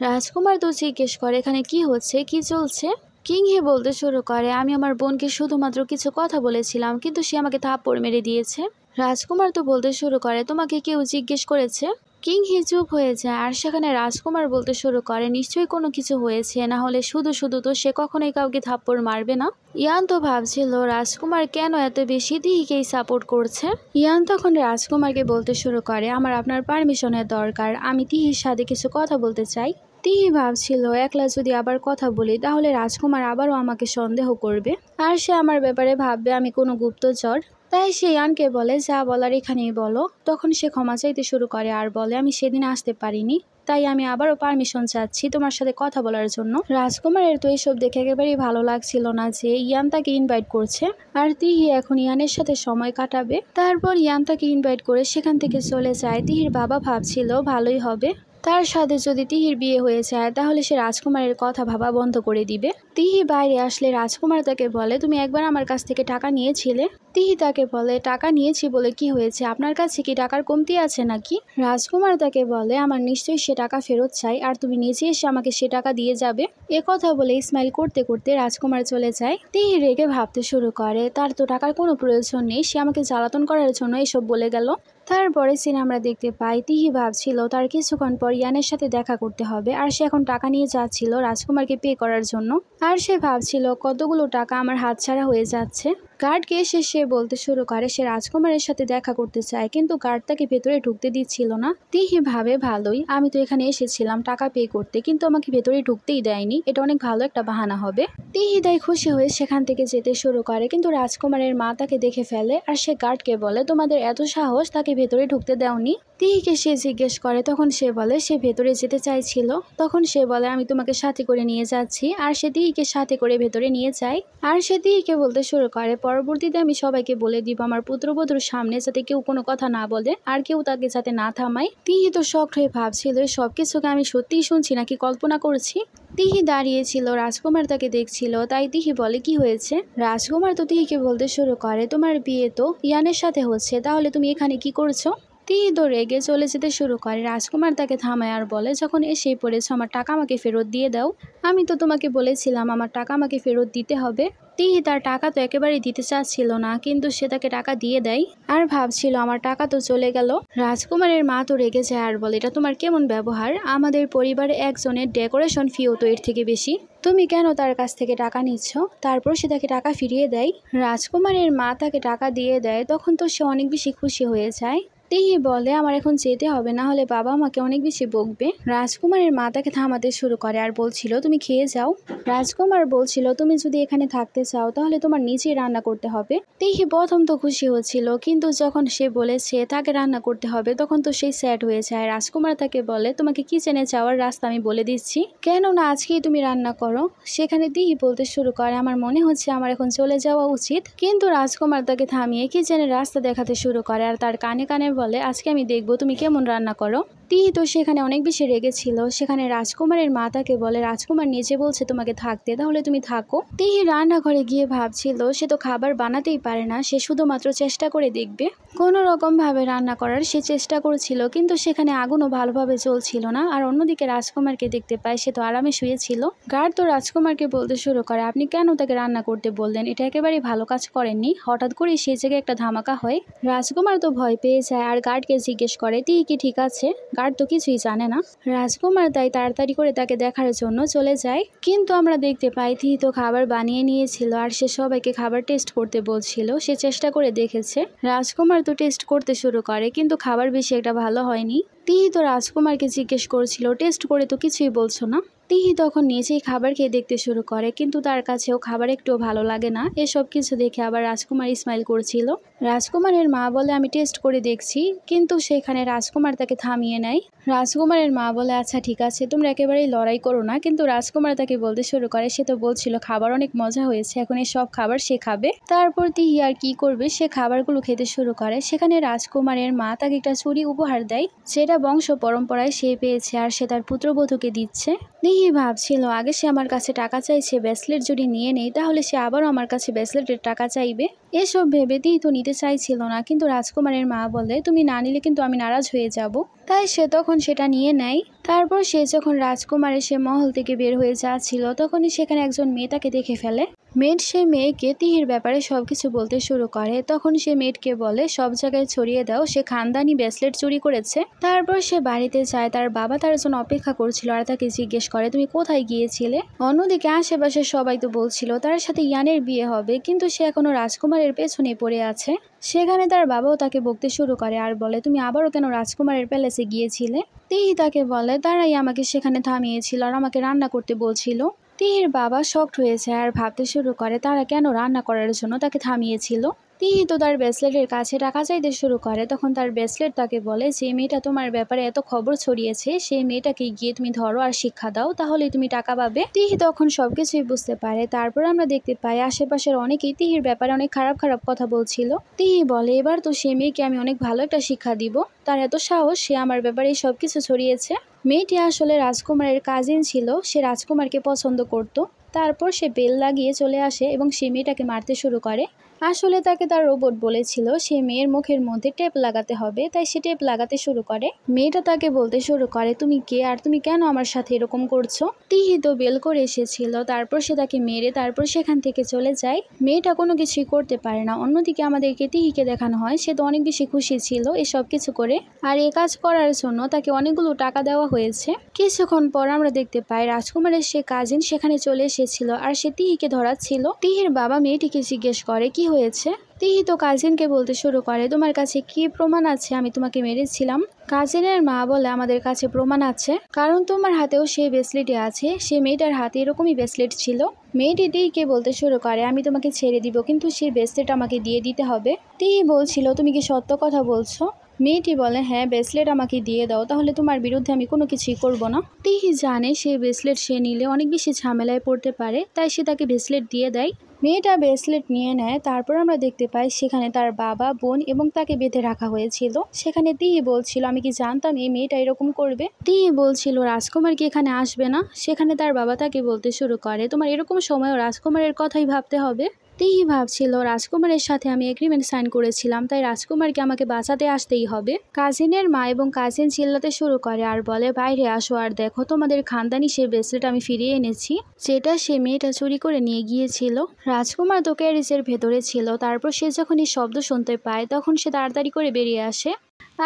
রাজকুমার তো জিজ্ঞেস করে, এখানে কি হচ্ছে, কি চলছে? কিংহি বলতে শুরু করে, আমি আমার বোনকে শুধুমাত্র কিছু কথা বলেছিলাম, কিন্তু সে আমাকে থাপ্পড় মেরে দিয়েছে। রাজকুমার তো বলতে শুরু করে, তোমাকে কেউ জিজ্ঞেস করেছে? কিংহি চুপ হয়ে যায় আর সেখানে রাজকুমার বলতে শুরু করে, নিশ্চয়ই কোনো কিছু হয়েছে, না হলে শুধু শুধু তো সে কখনোই কাউকে থাপ্পড় মারবে না। ইয়ান তো ভাবছিল রাজকুমার কেন এত বেশি তিহিকেই সাপোর্ট করছে। ইয়ান তখন রাজকুমারকে বলতে শুরু করে, আমার আপনার পারমিশনের দরকার, আমি তিহির সাথে কিছু কথা বলতে চাই। তিহি ভাবছিল, একলা যদি আবার কথা বলি তাহলে রাজকুমার আবারও আমাকে সন্দেহ করবে আর সে আমার ব্যাপারে ভাববে আমি কোনো গুপ্তচর। তাই সে ইয়ানকে বলে, যা বলার এখানেই বলো। তখন সে ক্ষমা চাইতে শুরু করে আর বলে, আমি সেদিন আসতে পারিনি, তাই আমি আবারও পারমিশন চাচ্ছি তোমার সাথে কথা বলার জন্য। রাজকুমারের তো এসব দেখে একেবারেই ভালো লাগছিল না যে ইয়ান তাকে ইনভাইট করছে আর তিহি এখন ইয়ানের সাথে সময় কাটাবে। তারপর ইয়ান তাকে ইনভাইট করে সেখান থেকে চলে যায়। তিহির বাবা ভাবছিল ভালোই হবে, তার সাথে যদি তিহির বিয়ে হয়ে যায় তাহলে সে রাজকুমারের কথা ভাবা বন্ধ করে দিবে। তিহি বাইরে আসলে রাজকুমার তাকে বলে, তুমি একবার আমার কাছ থেকে টাকা নিয়েছিলে। তিহি তাকে বলে, টাকা নিয়েছি বলে কি হয়েছে, আপনার কাছে কি টাকার কমতি আছে নাকি? রাজকুমার তাকে বলে, আমার নিশ্চয়ই সে টাকা ফেরত চাই, আর তুমি নিচে এসে আমাকে সে টাকা দিয়ে যাবে। কথা বলে স্মাইল করতে করতে রাজকুমার চলে যায়। তিহি রেগে ভাবতে শুরু করে, তার তো টাকার কোনো প্রয়োজন নেই, সে আমাকে জ্বালাতন করার জন্য এসব বলে গেল। তারপরে সিনে আমরা দেখতে পাই তিহি ভাবছিল তার কিছুক্ষণ পর ইয়ানের সাথে দেখা করতে হবে, আর সে এখন টাকা নিয়ে যাচ্ছিল রাজকুমারকে পে করার জন্য। আর সে ভাবছিল কতগুলো টাকা আমার হাতছাড়া হয়ে যাচ্ছে। গার্ডকে এসে সে বলতে শুরু করে সে রাজকুমারের সাথে দেখা করতে চায়, কিন্তু গার্ড তাকে ভেতরে ঢুকতে দিচ্ছিল না। তিহি ভাবে ভালোই, আমি তো এখানে এসেছিলাম টাকা পে করতে, কিন্তু আমাকে ভেতরে ঢুকতেই দেয়নি, এটা অনেক ভালো একটা বাহানা হবে। তিহি তাই খুশি হয়ে সেখান থেকে যেতে শুরু করে, কিন্তু রাজকুমারের মা তাকে দেখে ফেলে আর সে গার্ডকে বলে তোমাদের এত সাহস, তাকে ভেতরে ঢুকতে দেওনি। তিহিকে সে জিজ্ঞেস করে, তখন সে বলে সে ভেতরে যেতে চাইছিল। তখন সে বলে আমি তোমাকে সাথে করে নিয়ে যাচ্ছি, আর সে তিহিকে সাথে করে ভেতরে নিয়ে যায়। আর সে তিহিকে বলতে শুরু করে পরবর্তীতে আমি সবাইকে বলে দিব আমার পুত্রবধূর সামনে যাতে কেউ কোনো কথা না বলে আর কেউ তাকে যাতে না থামায়। তিহি তো শকড হয়ে ভাবছিল সবকিছুকে আমি সত্যিই শুনছি নাকি কল্পনা করছি। তিহি দাঁড়িয়েছিল, রাজকুমার তাকে দেখছিল, তাই তিহি বলে কি হয়েছে। রাজকুমার তো তিহিকে বলতে শুরু করে তোমার বিয়ে তো ইয়ানের সাথে হচ্ছে, তাহলে তুমি এখানে কি করছো। তিহি তো রেগে চলে যেতে শুরু করে। রাজকুমার তাকে থামায় আর বলে যখন এসেই পড়েছো আমার টাকা আমাকে ফেরত দিয়ে দাও, আমি তো তোমাকে বলেছিলাম আমার টাকা আমাকে ফেরত দিতে হবে। তিহি তার টাকা তো একেবারেই দিতে চাচ্ছিল না, কিন্তু সে তাকে টাকা দিয়ে দেয় আর ভাবছিল আমার টাকা তো চলে গেল। রাজকুমারের মা তো রেগে যায় আর বলে এটা তোমার কেমন ব্যবহার, আমাদের পরিবারে একজনের ডেকোরেশন ফিও তো এর থেকে বেশি, তুমি কেন তার কাছ থেকে টাকা নিচ্ছ। তারপর সে তাকে টাকা ফিরিয়ে দেয়। রাজকুমারের মা তাকে টাকা দিয়ে দেয়, তখন তো সে অনেক বেশি খুশি হয়ে যায়। তিহি বলে আমার এখন যেতে হবে, না হলে বাবা আমাকে অনেক বেশি বকবে। রাজকুমারের মা তাকে থামাতে শুরু করে আর বলছিল তুমি খেয়ে যাও। রাজকুমার বলছিল তুমি যদি এখানে থাকতে চাও তাহলে তোমার নিজেই রান্না করতে হবে। তিহি প্রথম তো খুশি হচ্ছিল, কিন্তু যখন সে বলেছে তাকে রান্না করতে হবে তখন তো সেই স্যাড হয়ে যায়। রাজকুমার তাকে বলে তোমাকে কিচেনে যাওয়ার রাস্তা আমি বলে দিচ্ছি, কেননা আজকেই তুমি রান্না করো। সেখানে তিহি বলতে শুরু করে আমার মনে হচ্ছে আমার এখন চলে যাওয়া উচিত, কিন্তু রাজকুমার তাকে থামিয়ে কিচেনের রাস্তা দেখাতে শুরু করে আর তার কানে কানে বলে আজকে আমি দেখবো তুমি কেমন রান্না করো। তিহি তো সেখানে অনেক বেশি রেগেছিল। সেখানে রাজকুমারের মা তাকে বলে রাজকুমার নিজে বলছে তোমাকে থাকতে, তাহলে তুমি থাকো। তিহি রান্নাঘরে গিয়ে ভাবছিল সে তো খাবার বানাতেই পারে না, সে শুধুমাত্র চেষ্টা করে দেখবে কোনো রকম ভাবে রান্না করার সে চেষ্টা করছিল, কিন্তু সেখানে আগুনও ভালোভাবে জ্বলছিল না। আর অন্যদিকে রাজকুমারকে দেখতে পায় সে তো আরামে শুয়েছিল। গার্ড তো রাজকুমারকে বলতে শুরু করে আপনি কেন তাকে রান্না করতে বললেন, এটা একেবারেই ভালো কাজ করেননি। হঠাৎ করে সেই জায়গায় একটা ধামাকা হয়। রাজকুমার তো ভয় পেয়ে যায় আর গার্ডকে জিজ্ঞেস করে তিহি কি ঠিক আছে। গার্ড তো কিছুই জানে না। রাজকুমার তাই তাড়াতাড়ি করে তাকে দেখার জন্য চলে যায়, কিন্তু আমরা দেখতে পাই তিহি তো খাবার বানিয়ে নিয়েছিল আর সে সবাইকে খাবার টেস্ট করতে বলছিল। সে চেষ্টা করে দেখেছে। রাজকুমার তো টেস্ট করতে শুরু করে, কিন্তু খাবার বেশি একটা ভালো হয়নি। তিহি তো রাজকুমারকে জিজ্ঞেস করছিল টেস্ট করে তো কিছুই বলছো না। তিহি তখন নিজেই খাবার খেয়ে দেখতে শুরু করে, কিন্তু তার কাছেও খাবার একটুও ভালো লাগে না। এসব কিছু দেখে আবার রাজকুমার স্মাইল করছিল। রাজকুমারের মা বলে আমি টেস্ট করে দেখছি, কিন্তু সেখানে রাজকুমার তাকে থামিয়ে নেয়। রাজকুমারের মা বলে আচ্ছা ঠিক আছে তোমরা একেবারেই লড়াই করো না, কিন্তু রাজকুমার তাকে বলতে শুরু করে সে তো বলছিল খাবার অনেক মজা হয়েছে, এখন এই সব খাবার সে খাবে। তারপর তিহি আর কি করবে, সে খাবারগুলো খেতে শুরু করে। সেখানে রাজকুমারের মা তাকে একটা চুড়ি উপহার দেয়, যেটা বংশ পরম্পরায় সে পেয়েছে আর সে তার পুত্রবধূকে দিচ্ছে। তিহি ভাবছিল আগে সে আমার কাছে টাকা চাইছে, ব্রেসলেট যদি নিয়ে নেই তাহলে সে আবারও আমার কাছে ব্রেসলেটের টাকা চাইবে। এসব ভেবে তিহি তো নিতে চাইছিল না, কিন্তু রাজকুমারের মা বলে তুমি না নিলে কিন্তু আমি নারাজ হয়ে যাব। তাই সে তখন সেটা নিয়ে নেয়। তারপর সে যখন রাজকুমারের সে মহল থেকে বের হয়ে যাচ্ছিল তখনই সেখানে একজন মেয়ে তাকে দেখে ফেলে। মেড সে মেয়েকে তিহির ব্যাপারে সবকিছু বলতে শুরু করে। তখন সে মেয়েকে বলে সব জায়গায় ছড়িয়ে দাও সে খানদানি ব্রেসলেট চুরি করেছে। তারপর সে বাড়িতে যায়, তার বাবা তার জন্য অপেক্ষা করছিল আর তাকে জিজ্ঞেস করে তুমি কোথায় গিয়েছিলে। অন্যদিকে আশেপাশে সবাই তো বলছিল তার সাথে ইয়ানের বিয়ে হবে, কিন্তু সে এখনো রাজকুমারের পেছনে পড়ে আছে। সেখানে তার বাবাও তাকে বকতে শুরু করে আর বলে তুমি আবারও কেন রাজকুমারের প্যালেসে গিয়েছিলে। তিহি তাকে বলে তারাই আমাকে সেখানে থামিয়েছিল আর আমাকে রান্না করতে বলছিল। তিহির বাবা শকড হয়ে যায় আর ভাবতে শুরু করে তারা কেন রান্না করার জন্য তাকে থামিয়েছিল। তিহি তো তার ব্রেসলেটের কাছে টাকা চাইতে শুরু করে। তখন তার ব্রেসলেট তাকে বলে যে মেয়েটা তোমার ব্যাপারে এত খবর ছড়িয়েছে সেই মেয়েটাকে গিয়ে তুমি ধরো আর শিক্ষা দাও, তাহলে তুমি টাকা পাবে। তিহি তখন সবকিছুই বুঝতে পারে। তারপর আমরা দেখতে পাই আশেপাশের অনেকেই তিহির ব্যাপারে অনেক খারাপ খারাপ কথা বলছিল। তিহি বলে এবার তো সে মেয়েকে আমি অনেক ভালো একটা শিক্ষা দিব, তার এত সাহস সে আমার ব্যাপারে সবকিছু ছড়িয়েছে। মেয়েটি আসলে রাজকুমারের কাজিন ছিল, সে রাজকুমারকে পছন্দ করত। তারপর সে বেল লাগিয়ে চলে আসে এবং সে মেয়েটাকে মারতে শুরু করে। আসলে তাকে তার রোবট বলেছিল সে মেয়ের মুখের মধ্যে টেপ লাগাতে হবে, তাই সে টেপ লাগাতে শুরু করে। মেয়েটা তাকে বলতে শুরু করে তুমি কে আর তুমি কেন আমার সাথে এরকম করছো। তিহি তো বেল করে এসেছিল, তারপর সে তাকে মেরে তারপর সেখান থেকে চলে যায়। মেয়েটা কোনো কিছুই করতে পারে না। অন্যদিকে আমাদেরকে তিহিকে দেখানো হয় সে তো অনেক বেশি খুশি ছিল এসব কিছু করে, আর এ কাজ করার জন্য তাকে অনেকগুলো টাকা দেওয়া হয়েছে। কিছুক্ষণ পর আমরা দেখতে পাই রাজকুমারের সে কাজিন সেখানে চলে এসেছিল আর সে তিহিকে ধরাচ্ছিল। তিহির বাবা মেয়েটিকে জিজ্ঞেস করে কি হয়েছে? তিহি তো কাজিনকে বলতে শুরু করে, তোমার কাছে কি প্রমাণ আছে আমি তোমাকে মেরেছিলাম? কাজিনের মা বলে, আমাদের কাছে প্রমাণ আছে, কারণ তোমার হাতেও সেই ব্রেসলেটই আছে। সে মেয়েটার হাতে এরকমই ব্রেসলেট ছিল। মেয়েটি তিহিকে বলতে শুরু করে, আমি তোমাকে ছেড়ে দিব, কিন্তু সেই ব্রেসলেট আমাকে দিয়ে দিতে হবে। তিহি বলছিল, তুমি কি সত্য কথা বলছো? মেয়েটি বলে, হ্যাঁ, ব্রেসলেট আমাকে দিয়ে দাও, তাহলে তোমার বিরুদ্ধে আমি কোনো কিছুই করব না। তিহি জানে সেই ব্রেসলেট সে নিলে অনেক বেশি ঝামেলায় পড়তে পারে, তাই সে তাকে ব্রেসলেট দিয়ে দেয়। মেয়েটা ব্রেসলেট নিয়ে নেয়। তারপর আমরা দেখতে পাই সেখানে তার বাবা, বোন এবং তাকে বেঁধে রাখা হয়েছিল। সেখানে তিহি বলছিল, আমি কি জানতাম এই মেয়েটা এরকম করবে? তিহি বলছিল, রাজকুমার কি এখানে আসবে না? সেখানে তার বাবা তাকে বলতে শুরু করে, তোমার এরকম সময়ও রাজকুমারের কথাই ভাবতে হবে? তিহি ভাবছিল, রাজকুমারের সাথে আমি এগ্রিমেন্ট সাইন করেছিলাম, তাই রাজকুমারকে আমাকে বাঁচাতে আসতেই হবে। কাজিনের মা এবং কাজিন চিল্লাতে শুরু করে আর বলে, বাইরে আসো আর দেখো, তোমাদের খানদানি সেই ব্রেসলেট আমি ফিরিয়ে এনেছি, যেটা সে মেয়েটা চুরি করে নিয়ে গিয়েছিল। রাজকুমার তো ক্যারিজের ভেতরে ছিল। তারপর সে যখন এই শব্দ শুনতে পায়, তখন সে তাড়াতাড়ি করে বেরিয়ে আসে।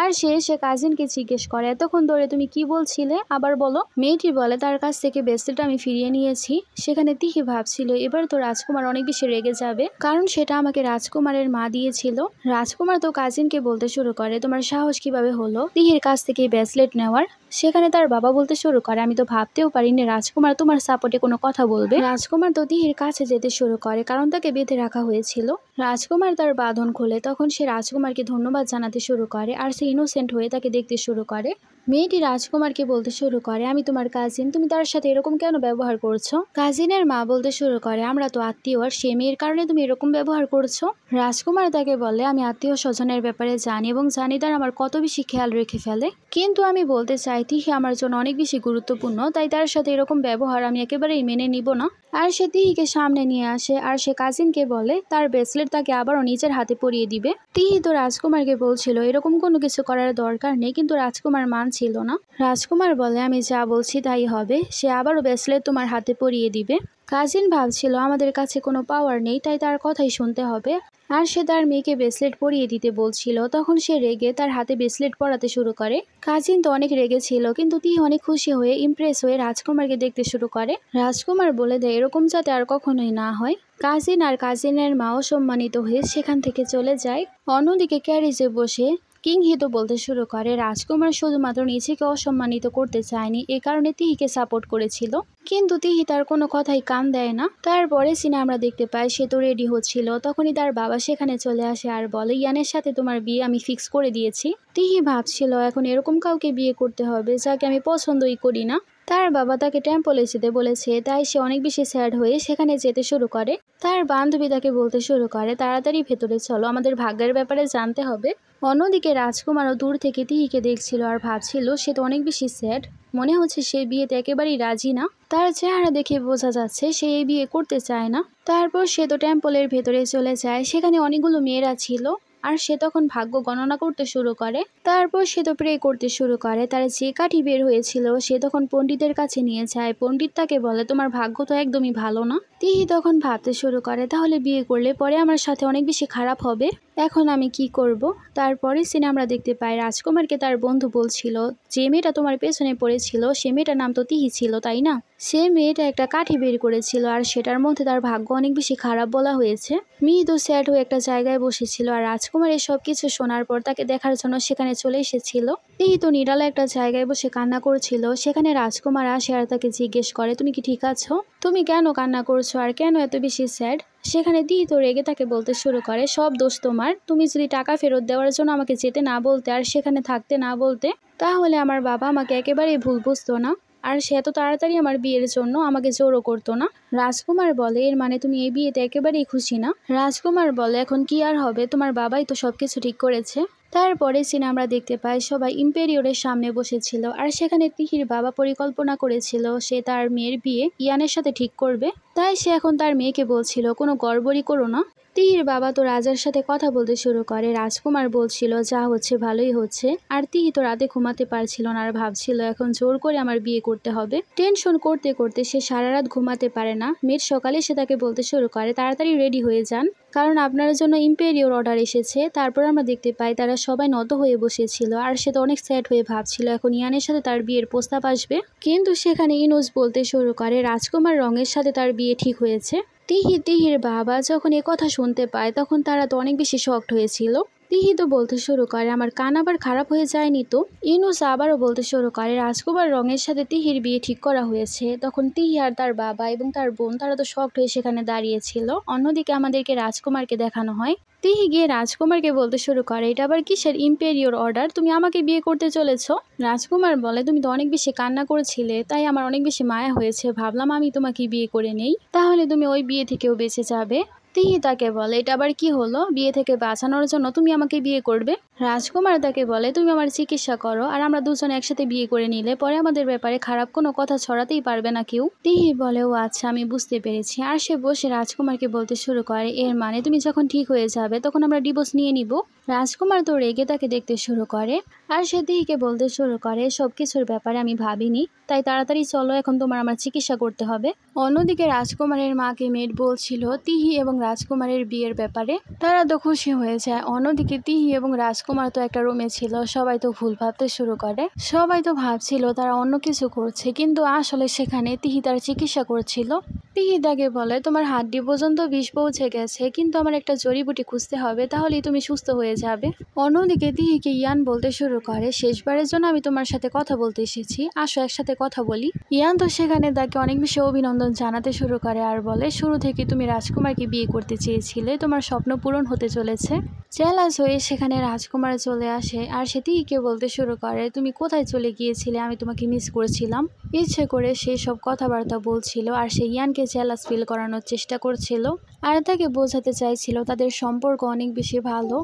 আর সে কাজিনকে জিজ্ঞেস করে, এতক্ষণ ধরে তুমি কি বলছিলে, আবার বলো। মেয়েটি বলে, তার কাছ থেকে ব্রেসলেট আমি ফিরিয়ে নিয়েছি। সেখানে তিহি ভাবছিল, এবার তো রাজকুমার অনেক বেশি রেগে যাবে, কারণ সেটা আমাকে রাজকুমারের মা দিয়েছিল। রাজকুমার তো কাজিনকে বলতে শুরু করে, তোমার সাহস কিভাবে হলো তিহির কাছ থেকে ব্রেসলেট নেওয়ার? সেখানে তার বাবা বলতে শুরু করে, আমি তো ভাবতেও পারিনি রাজকুমার তোমার সাপোর্টে কোনো কথা বলবে। রাজকুমার তো তিহির কাছে যেতে শুরু করে, কারণ তাকে বেঁধে রাখা হয়েছিল। রাজকুমার তার বাঁধন খোলে। তখন সে রাজকুমারকে ধন্যবাদ জানাতে শুরু করে, আর সে ইনোসেন্ট হয়ে তাকে দেখতে শুরু করে। মেয়েটি রাজকুমারকে বলতে শুরু করে, আমি তোমার কাজিন, তুমি তার সাথে এরকম কেন ব্যবহার করছো? কাজিনের মা বলতে শুরু করে, আমরা তো আত্মীয়, আর সে মেয়ের কারণে তুমি এরকম ব্যবহার করছো? রাজকুমার তাকে বলে, আমি আত্মীয় স্বজনের ব্যাপারে জানি এবং জানি তার আমার কত বেশি খেয়াল রেখে ফেলে, কিন্তু আমি বলতে চাই তিহি আমার জন্য অনেক বেশি গুরুত্বপূর্ণ, তাই তার সাথে এরকম ব্যবহার আমি একেবারেই মেনে নিব না। আর সে তিহিকে সামনে নিয়ে আসে, আর সে কাজিনকে বলে তার ব্রেসলেট তাকে আবারও নিজের হাতে পরিয়ে দিবে। তিহি তো রাজকুমারকে বলছিল এরকম কোনো কিছু করার দরকার নেই, কিন্তু রাজকুমার মানছিল না। রাজকুমার বলে, আমি যা বলছি তাই হবে, সে আবারও ব্রেসলেট তোমার হাতে পরিয়ে দিবে। কাজিন ভাবছিল আমাদের কাছে কোনো পাওয়ার নেই, তাই তার কথাই শুনতে হবে, আর সে তার মেয়েকে ব্রেসলেট পরিয়ে দিতে বলছিল। তখন সে রেগে তার হাতে ব্রেসলেট পরাতে শুরু করে। কাজিন তো অনেক রেগে ছিল, কিন্তু তিহি অনেক খুশি হয়ে ইমপ্রেস হয়ে রাজকুমারকে দেখতে শুরু করে। রাজকুমার বলে দেয়, এরকম যাতে আর কখনোই না হয়। কাজিন আর কাজিনের মাও সম্মানিত হয়ে সেখান থেকে চলে যায়। অন্যদিকে ক্যারিজে বসে কিংহিত বলতে শুরু করে, রাজকুমার শুধুমাত্র নিজেকে অসম্মানিত করতে চায়নি, এ কারণে তিহিকে সাপোর্ট করেছিল, কিন্তু তিহি তার কোনো কথাই কান দেয় না। তারপরে সিনে আমরা দেখতে পাই সে তো রেডি হচ্ছিল, তখনই তার বাবা সেখানে চলে আসে আর বলে, ইয়ানের সাথে তোমার বিয়ে আমি ফিক্স করে দিয়েছি। তিহি ভাবছিল এখন এরকম কাউকে বিয়ে করতে হবে যাকে আমি পছন্দই করি না। তার বাবা তাকে টেম্পলে যেতে বলেছে, তাই সে অনেক বেশি স্যাড হয়ে সেখানে যেতে শুরু করে। তার বান্ধবী তাকে বলতে শুরু করে, তাড়াতাড়ি ভেতরে চলো, আমাদের ভাগ্যের ব্যাপারে জানতে হবে। অন্যদিকে রাজকুমারও দূর থেকে তিহিকে দেখছিল আর ভাবছিল সে তো অনেক বেশি স্যাড, মনে হচ্ছে সে বিয়েতে একেবারেই রাজি না। তার চেহারা দেখে বোঝা যাচ্ছে সে এই বিয়ে করতে চায় না। তারপর সে তো টেম্পলের ভেতরে চলে যায়, সেখানে অনেকগুলো মেয়েরা ছিল, আর সে তখন ভাগ্য গণনা করতে শুরু করে। তারপর সে তো প্রে করতে শুরু করে। তার যে কাঠি বের হয়েছিল সে তখন পণ্ডিতের কাছে নিয়ে যায়। পণ্ডিত তাকে বলে, তোমার ভাগ্য তো একদমই ভালো না। তিহি তখন ভাবতে শুরু করে, তাহলে বিয়ে করলে পরে আমার সাথে অনেক বেশি খারাপ হবে, এখন আমি কি করব? তারপরে সিনে আমরা দেখতে পাই রাজকুমারকে তার বন্ধু বলছিল, যে মেয়েটা তোমার পেছনে পড়েছিল সে মেয়েটার নাম তো তিহি ছিল, তাই না? সে মেয়েটা একটা কাঠি বের করেছিল, আর সেটার মধ্যে তার ভাগ্য অনেক বেশি খারাপ বলা হয়েছে। মেয়ে তো স্যাড হয়ে একটা জায়গায় বসেছিল, আর রাজকুমার এই সব কিছু শোনার পর তাকে দেখার জন্য সেখানে চলে এসেছিল। তিহি তো নিরালা একটা জায়গায় বসে কান্না করছিল। সেখানে রাজকুমার আসে আর তাকে জিজ্ঞেস করে, তুমি কি ঠিক আছো? তুমি কেন কান্না করছো আর কেন এত বেশি স্যাড? সেখানে তিহি তো রেগে তাকে বলতে শুরু করে, সব দোষ তোমার, তুমি যদি টাকা ফেরত দেওয়ার জন্য আমাকে যেতে না বলতে আর সেখানে থাকতে না বলতে, তাহলে আমার বাবা আমাকে একেবারেই ভুল বুঝতো না, আর সে এত তাড়াতাড়ি আমার বিয়ের জন্য আমাকে জোরও করতো না। রাজকুমার বলে, এর মানে তুমি এই বিয়েতে একেবারেই খুশি না? রাজকুমার বলে, এখন কি আর হবে, তোমার বাবাই তো সবকিছু ঠিক করেছে। তারপরে সিনে আমরা দেখতে পাই সবাই ইম্পেরিয়রের সামনে বসেছিল, আর সেখানে তিহির বাবা পরিকল্পনা করেছিল সে তার মেয়ের বিয়ে ইয়ানের সাথে ঠিক করবে, তাই সে এখন তার মেয়েকে বলছিল কোনো গড়বড়ি করো না। তিহির বাবা তো রাজার সাথে কথা বলতে শুরু করে। রাজকুমার বলছিল যা হচ্ছে ভালোই হচ্ছে, আর তিহি তো রাতে ঘুমাতে পারছিল না আর ভাবছিল এখন জোর করে আমার বিয়ে করতে হবে। টেনশন করতে করতে সে সারা রাত ঘুমাতে পারে না। মেয়ের সকালে সে তাকে বলতে শুরু করে, তাড়াতাড়ি রেডি হয়ে যান, কারণ আপনার জন্য ইম্পেরিয়র অর্ডার এসেছে। তারপর আমরা দেখতে পাই তারা সবাই নত হয়ে বসেছিল, আর সে তো অনেক স্যাড হয়ে ভাবছিল এখন ইয়ানের সাথে তার বিয়ের প্রস্তাব আসবে, কিন্তু সেখানে ইনুস বলতে শুরু করে রাজকুমার রঙের সাথে তার বিয়ে ঠিক হয়েছে। তিহির বাবা যখন এ কথা শুনতে পায় তখন তারা তো অনেক বেশি শকড হয়েছিল। তিহি তো বলতে শুরু করে, আমার কান আবার খারাপ হয়ে যায়নি তো? ইউনুস আবারও বলতে শুরু করে, রাজকুমার রঙের সাথে তিহির বিয়ে ঠিক করা হয়েছে। তখন তিহি আর তার বাবা এবং তার বোন তারা তো শকড হয়ে সেখানে দাঁড়িয়েছিল। অন্যদিকে আমাদেরকে রাজকুমারকে দেখানো হয়। তিহি গিয়ে রাজকুমারকে বলতে শুরু করে, এটা আবার কিসের ইম্পেরিয়র অর্ডার, তুমি আমাকে বিয়ে করতে চলেছ? রাজকুমার বলে, তুমি তো অনেক বেশি কান্না করেছিলে, তাই আমার অনেক বেশি মায়া হয়েছে, ভাবলাম আমি তোমাকে বিয়ে করে নেই, তাহলে তুমি ওই বিয়ে থেকেও বেঁচে যাবে। তিহি তাকে বলে, এটা আবার কি হলো, বিয়ে থেকে বাঁচানোর জন্য তুমি আমাকে বিয়ে করবে? রাজকুমার তাকে বলে, তুমি আমার চিকিৎসা করো আর আমরা দুজন একসাথে বিয়ে করে নিলে পরে আমাদের ব্যাপারে খারাপ কোনো কথা ছড়াতেই পারবে না কেউ। তিহি বলে, ও আচ্ছা, আমি বুঝতে পেরেছি। আর সে বসে রাজকুমারকে বলতে শুরু করে, এর মানে তুমি যখন ঠিক হয়ে যাবে তখন আমরা ডিভোর্স নিয়ে নিব। রাজকুমার তো রেগে তাকে দেখতে শুরু করে আর সে তিহিকে বলতে শুরু করে, সব কিছুর ব্যাপারে আমি ভাবিনি, তাই তাড়াতাড়ি চলো, এখন তোমার আমার চিকিৎসা করতে হবে। অন্যদিকে রাজকুমারের মাকে মেড বলছিল তিহি এবং রাজকুমারের বিয়ের ব্যাপারে। তারা তো খুশি হয়ে যায়। অন্যদিকে তিহি এবং রাজকুমার তো একটা রুমে ছিল। সবাই তো ভুল ভাবতে শুরু করে। সবাই তো ভাবছিল তারা অন্য কিছু করছে, কিন্তু আসলে সেখানে তিহি তার চিকিৎসা করছিল। তিহি তাকে বলে, তোমার হাড্ডি পর্যন্ত বিষ পৌঁছে গেছে, কিন্তু আমার একটা জড়িবুটি খুঁজতে হবে, তাহলেই তুমি সুস্থ হয়ে যাবে। অন্যদিকে তিহিকে ইয়ান বলতে শুরু করে, শেষবারের জন্য আমি তোমার সাথে কথা বলতে এসেছি, আসো একসাথে কথা বলি। ইয়ান তো সেখানে তাকে অনেক বেশি অভিনন্দন জানাতে শুরু করে আর বলে, শুরু থেকে তুমি রাজকুমারকে বিয়ে করতে চেয়েছিলে, তোমার স্বপ্ন পূরণ হতে চলেছে। জেলাস হয়ে সেখানে রাজকুমার চলে আসে আর সে তিহিকে বলতে শুরু করে, তুমি কোথায় চলে গিয়েছিলে, আমি তোমাকে মিস করেছিলাম। ইচ্ছে করে সেই সব কথাবার্তা বলছিল আর সে ইয়ানকে জেলাস ফিল করানোর চেষ্টা করছিল আর তাকে বোঝাতে চাইছিল তাদের সম্পর্ক অনেক বেশি ভালো।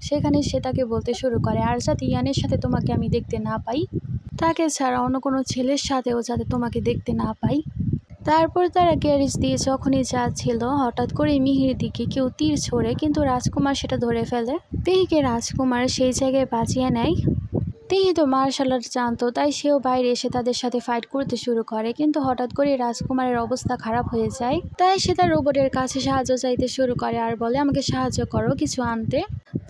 সেখানে সে তাকে বলতে শুরু করে, আর যাতে ইয়ানের সাথে তোমাকে আমি দেখতে না পাই, তাকে ছাড়া অন্য কোনো ছেলের সাথেও যাতে তোমাকে দেখতে না পাই। তারপর তারা গ্যারেজ দিয়ে যখনই যাচ্ছিল, হঠাৎ করে মিহির দিকে কেউ তীর ছোড়ে, কিন্তু রাজকুমার সেটা ধরে ফেলে। তিহিকে রাজকুমার সেই জায়গায় বাঁচিয়ে নেয়। তিহি তো মার্শাল আর্ট জানতো, তাই সেও বাইরে এসে তাদের সাথে ফাইট করতে শুরু করে, কিন্তু হঠাৎ করে রাজকুমারের অবস্থা খারাপ হয়ে যায়। তাই সে তার রোবটের কাছে সাহায্য চাইতে শুরু করে আর বলে, আমাকে সাহায্য করো কিছু আনতে।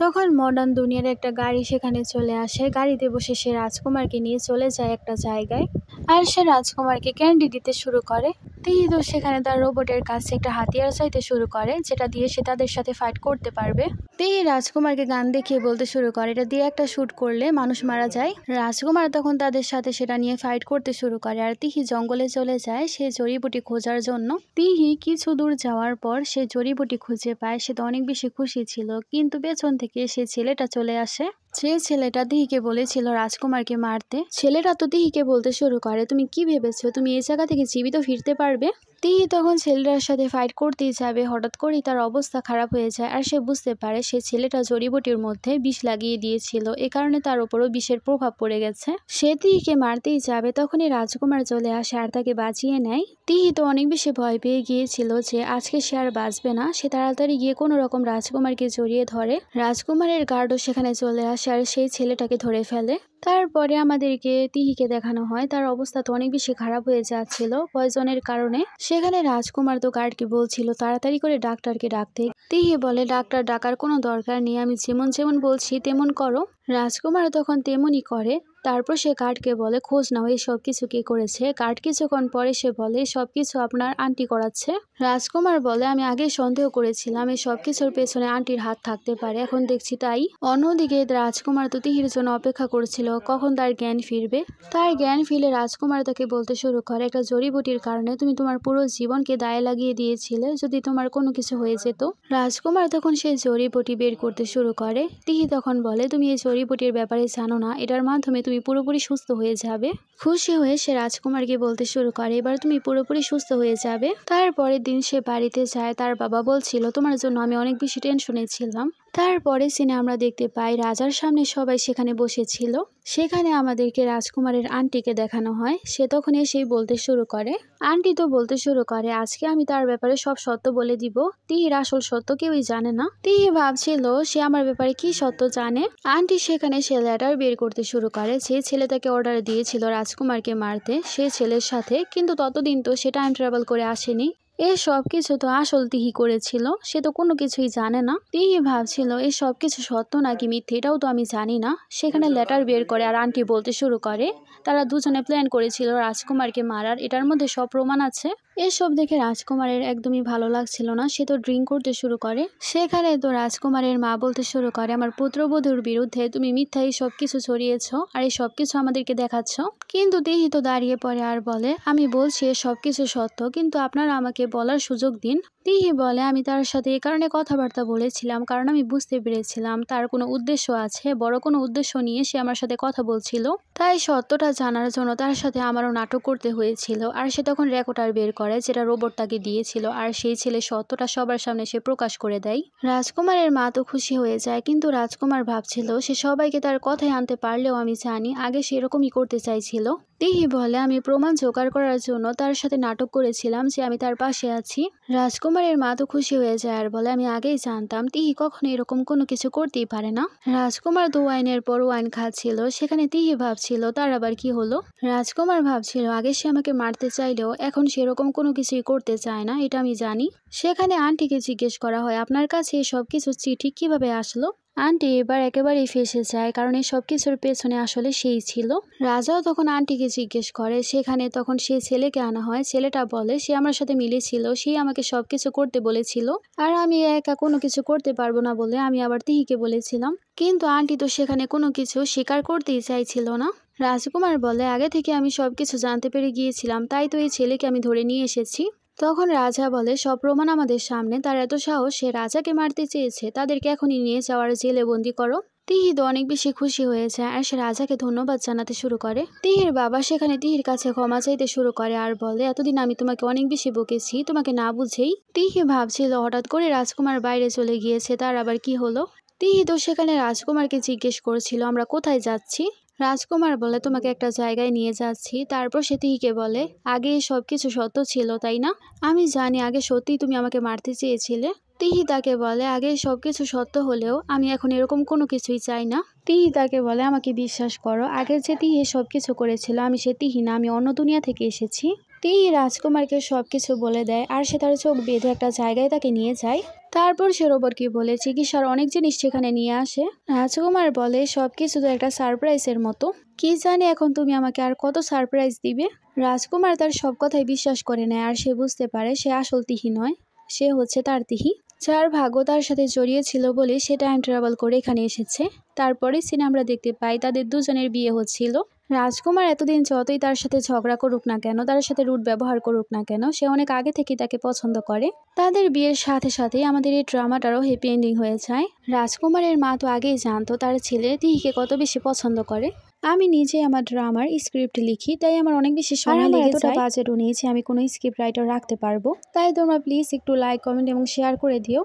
তখন মডার্ন দুনিয়ার একটা গাড়ি সেখানে চলে আসে। গাড়িতে বসে সে রাজকুমারকে নিয়ে চলে যায় একটা জায়গায় আর সে রাজকুমারকে ক্যান্ডি দিতে শুরু করে। তিহি তো সেখানে তার রোবটের কাছে একটা হাতিয়ার চাইতে শুরু করে, যেটা দিয়ে সে তাদের সাথে ফাইট করতে পারবে। তিহি রাজকুমারকে গান দেখিয়ে বলতে শুরু করে, এটা দিয়ে একটা শুট করলে মানুষ মারা যায়। রাজকুমার তখন তাদের সাথে সেটা নিয়ে ফাইট করতে শুরু করে আর তিহি জঙ্গলে চলে যায় সে জড়িবুটি খোঁজার জন্য। তিহি কিছু দূর যাওয়ার পর সে জড়িবুটি খুঁজে পায়। সে তো অনেক বেশি খুশি ছিল, কিন্তু পেছন থেকে সে ছেলেটা চলে আসে। যে ছেলেটা তিহিকে বলেছিল রাজকুমারকে মারতে, ছেলেটা তো তিহিকে বলতে শুরু করে, তুমি কি ভেবেছো তুমি এই জায়গা থেকে জীবিত ফিরতে পারবে? তিহি তখন ছেলেটার সাথে ফাইট করতেই যাবে, হঠাৎ করেই তার অবস্থা খারাপ হয়ে যায় আর সে বুঝতে পারে সে ছেলেটা জড়িবুটির মধ্যে বিষ লাগিয়ে দিয়েছিল, এ কারণে তার উপরও বিষের প্রভাব পড়ে গেছে। সে তিহিকে মারতেই যাবে, তখনই রাজকুমার চলে আসে আর তাকে বাঁচিয়ে নেয়। তিহি তো অনেক বেশি ভয় পেয়ে গিয়েছিল যে আজকে সে আর বাঁচবে না। সে তাড়াতাড়ি গিয়ে কোনো রকম রাজকুমারকে জড়িয়ে ধরে। রাজকুমারের গার্ডও সেখানে চলে আসে আর সেই ছেলেটাকে ধরে ফেলে। তারপরে আমাদেরকে তিহিকে দেখানো হয় তার অবস্থা তো অনেক বেশি খারাপ হয়ে যাচ্ছিল পয়জনের কারণে। সেখানে রাজকুমার তো গার্ডকে বলছিল তাড়াতাড়ি করে ডাক্তারকে ডাকতে। তিহি বলে, ডাক্তার ডাকার কোনো দরকার নেই, আমি যেমন যেমন বলছি তেমন করো। রাজকুমার তখন তেমনই করে। তারপর সে গার্ডকে বলে, খোঁজ নাও এই সব কিছু কে করেছে। গার্ড কিছুক্ষণ পরে সে বলে, সব কিছু আপনার আন্টি করাচ্ছে। রাজকুমার বলে, আমি আগে সন্দেহ করেছিলাম এই সব কিছুর পেছনে আন্টির হাত থাকতে পারে, এখন দেখছি তাই। অন্যদিকে রাজকুমার তো তিহির জন্য অপেক্ষা করছিল কখন তার জ্ঞান ফিরবে। তার জ্ঞান ফিরে রাজকুমার তাকে বলতে শুরু করে, একটা জড়িবুটির কারণে তুমি তোমার পুরো জীবনকে দায়ে লাগিয়ে দিয়েছিলে যদি তোমার কোনো কিছু হয়ে যেত। রাজকুমার তখন সেই জড়িবুটি বের করতে শুরু করে। তিহি তখন বলে, তুমি এই জড়িবুটির ব্যাপারে জানো না, এটার মাধ্যমে তুমি পুরোপুরি সুস্থ হয়ে যাবে। খুশি হয়ে সে রাজকুমারকে বলতে শুরু করে, এবার তুমি পুরোপুরি সুস্থ হয়ে যাবে। তারপরের দিন সে বাড়িতে যায়। তার বাবা বলছিল, তোমার জন্য আমি অনেক বেশি টেনশনে ছিলাম। তারপরে সিনে আমরা দেখতে পাই রাজার সামনে সবাই সেখানে বসেছিল। সেখানে আমাদেরকে রাজকুমারের আন্টিকে দেখানো হয়। সে তখন এসেই বলতে শুরু করে, আন্টি তো বলতে শুরু করে, আজকে আমি তার ব্যাপারে সব সত্য বলে দিব। তিহির আসল সত্য কেউই জানে না। তিহি ভাবছিল সে আমার ব্যাপারে কি সত্য জানে। আন্টি সেখানে সে লেটার বের করতে শুরু করে। যে ছেলে তাকে অর্ডার দিয়েছিল রাজকুমারকে মারতে, সে ছেলের সাথে, কিন্তু ততদিন তো সে টাইম ট্রাভেল করে আসেনি। এই সব কিছু তো আসল তিহি করেছিল, সে তো কোনো কিছুই জানে না। তিহি ভাবছিল এই সব কিছু সত্য নাকি মিথ্যে এটাও তো আমি জানি না। সেখানে লেটার বের করে আর আন্টি বলতে শুরু করে তারা দুজনে প্ল্যান করেছিল রাজকুমারকে মারার, এটার মধ্যে সব প্রমাণ আছে। এসব দেখে রাজকুমারের একদমই ভালো লাগছিল না। সে তো ড্রিঙ্ক করতে শুরু করে। সেখানে তো রাজকুমারের মা বলতে শুরু করে, আমার পুত্রবধূর বিরুদ্ধে তুমি মিথ্যাই সবকিছু ছড়িয়েছ আর এই সবকিছু আমাদেরকে দেখাচ্ছ। কিন্তু তিহি তো দাঁড়িয়ে পড়ে আর বলে, আমি বলছি সবকিছু সত্য, কিন্তু আপনারা আমাকে বলার সুযোগ দিন। তিহি বলে, আমি তার সাথে এই কারণে কথাবার্তা বলেছিলাম কারণ আমি বুঝতে পেরেছিলাম তার কোনো উদ্দেশ্য আছে, বড় কোনো উদ্দেশ্য নিয়ে সে আমার সাথে কথা বলছিল। তাই সত্যটা জানার জন্য তার সাথে আমারও নাটক করতে হয়েছিল। আর সে তখন রেকর্ডার বের করে যেটা রোবট তাকে দিয়েছিল, আর সেই ছেলে সত্যটা সবার সামনে সে প্রকাশ করে দেয়। রাজকুমারের মা তো খুশি হয়ে যায়, কিন্তু রাজকুমার ভাবছিল সে সবাইকে তার কথায় আনতে পারলেও আমি জানি আগে সেরকমই করতে চাইছিল। তিহি বলে, আমি প্রমাণ জোগাড় করার জন্য তার সাথে নাটক করেছিলাম যে আমি তার পাশে আছি। রাজকুমারের মা তো খুশি হয়ে যায় আর বলে, আমি আগেই জানতাম তিহি কখনো এরকম কোনো কিছু করতেই পারে না। রাজকুমার তো ওয়াইনের পর ওয়াইন খাচ্ছিল, সেখানে তিহি ভাবছিল তার আবার কি হলো। রাজকুমার ভাবছিল আগে সে আমাকে মারতে চাইলেও এখন সেরকম কোনো কিছুই করতে চায় না, এটা আমি জানি। সেখানে আন্টিকে জিজ্ঞেস করা হয়, আপনার কাছে সব কিছু চিঠি কিভাবে আসলো? আন্টি এবার একেবারেই ফেঁসে যায়, কারণ এই সব কিছুর পেছনে আসলে সেই ছিল। রাজাও তখন আন্টিকে জিজ্ঞেস করে, সেখানে তখন সেই ছেলেকে আনা হয়। ছেলেটা বলে সে আমার সাথে মিলেছিল, সেই আমাকে সবকিছু করতে বলেছিল, আর আমি একা কোনো কিছু করতে পারবো না বলে আমি আবার তিহিকে বলেছিলাম। কিন্তু আন্টি তো সেখানে কোনো কিছু স্বীকার করতেই চাইছিল না। রাজকুমার বলে, আগে থেকে আমি সবকিছু জানতে পেরে গিয়েছিলাম, তাই তো এই ছেলেকে আমি ধরে নিয়ে এসেছি। তখন রাজা বলে, সব প্রমাণ আমাদের সামনে, তার এত সাহস সে রাজাকে মারতে চেয়েছে, তাদেরকে এখনই নিয়ে যাওয়ার জেলে বন্দি করো। তিহি তো অনেক বেশি খুশি হয়ে যায় আর সে রাজাকে ধন্যবাদ জানাতে শুরু করে। তিহির বাবা সেখানে তিহির কাছে ক্ষমা চাইতে শুরু করে আর বলে, এতদিন আমি তোমাকে অনেক বেশি বকেছি, তোমাকে না বুঝেই। তিহি ভাবছিল হঠাৎ করে রাজকুমার বাইরে চলে গিয়েছে, তার আবার কি হলো। তিহি তো সেখানে রাজকুমারকে জিজ্ঞেস করছিল, আমরা কোথায় যাচ্ছি? রাজকুমার বলে, তোমাকে একটা জায়গায় নিয়ে যাচ্ছি। তারপর সে তিহিকে বলে, আগে সবকিছু সত্য ছিল তাই না? আমি জানি আগে সত্যিই তুমি আমাকে মারতে চেয়েছিলে। তিহি তাকে বলে, আগে সবকিছু সত্য হলেও আমি এখন এরকম কোনো কিছুই চাই না। তিহি তাকে বলে, আমাকে বিশ্বাস করো, আগের যে তিহি সবকিছু করেছিল আমি সে তিহি না, আমি অন্য দুনিয়া থেকে এসেছি। তিহি রাজকুমারকে সবকিছু বলে দেয় আর সে তার চোখ বেঁধে একটা জায়গায় তাকে নিয়ে যায়। তারপর সে রোবটকে বলে চিকিৎসার অনেক জিনিস সেখানে নিয়ে আসে। রাজকুমার বলে, সবকিছু তো একটা সারপ্রাইজের মতো, কি জানি এখন তুমি আমাকে আর কত সারপ্রাইজ দিবে। রাজকুমার তার সব কথাই বিশ্বাস করে নেয় আর সে বুঝতে পারে সে আসল তিহি নয়, সে হচ্ছে তার তিহি, যার ভাগ্য তার সাথে জড়িয়ে ছিল বলে সে টাইম ট্রাভেল করে এখানে এসেছে। তারপরে সিনে আমরা দেখতে পাই তাদের দুজনের বিয়ে হচ্ছিল। রাজকুমার এতদিন যতই তার সাথে ঝগড়া করুক না কেন, তার সাথে রুট ব্যবহার করুক না কেন, সে অনেক আগে থেকেই তাকে পছন্দ করে। তাদের বিয়ের সাথে সাথেই আমাদের এই ড্রামাটারও হ্যাপি এন্ডিং হয়ে যায়। রাজকুমারের মা তো আগেই জানতো তার ছেলে তিহিকে কত বেশি পছন্দ করে। আমি নিজে আমার ড্রামার স্ক্রিপ্ট লিখি, তাই আমার অনেক বেশি সময় লেগে যায়। বাজেটও নিয়েছি, আমি কোনো স্ক্রিপ্ট রাইটার রাখতে পারবো। তাই তোমরা প্লিজ একটু লাইক, কমেন্ট এবং শেয়ার করে দিও।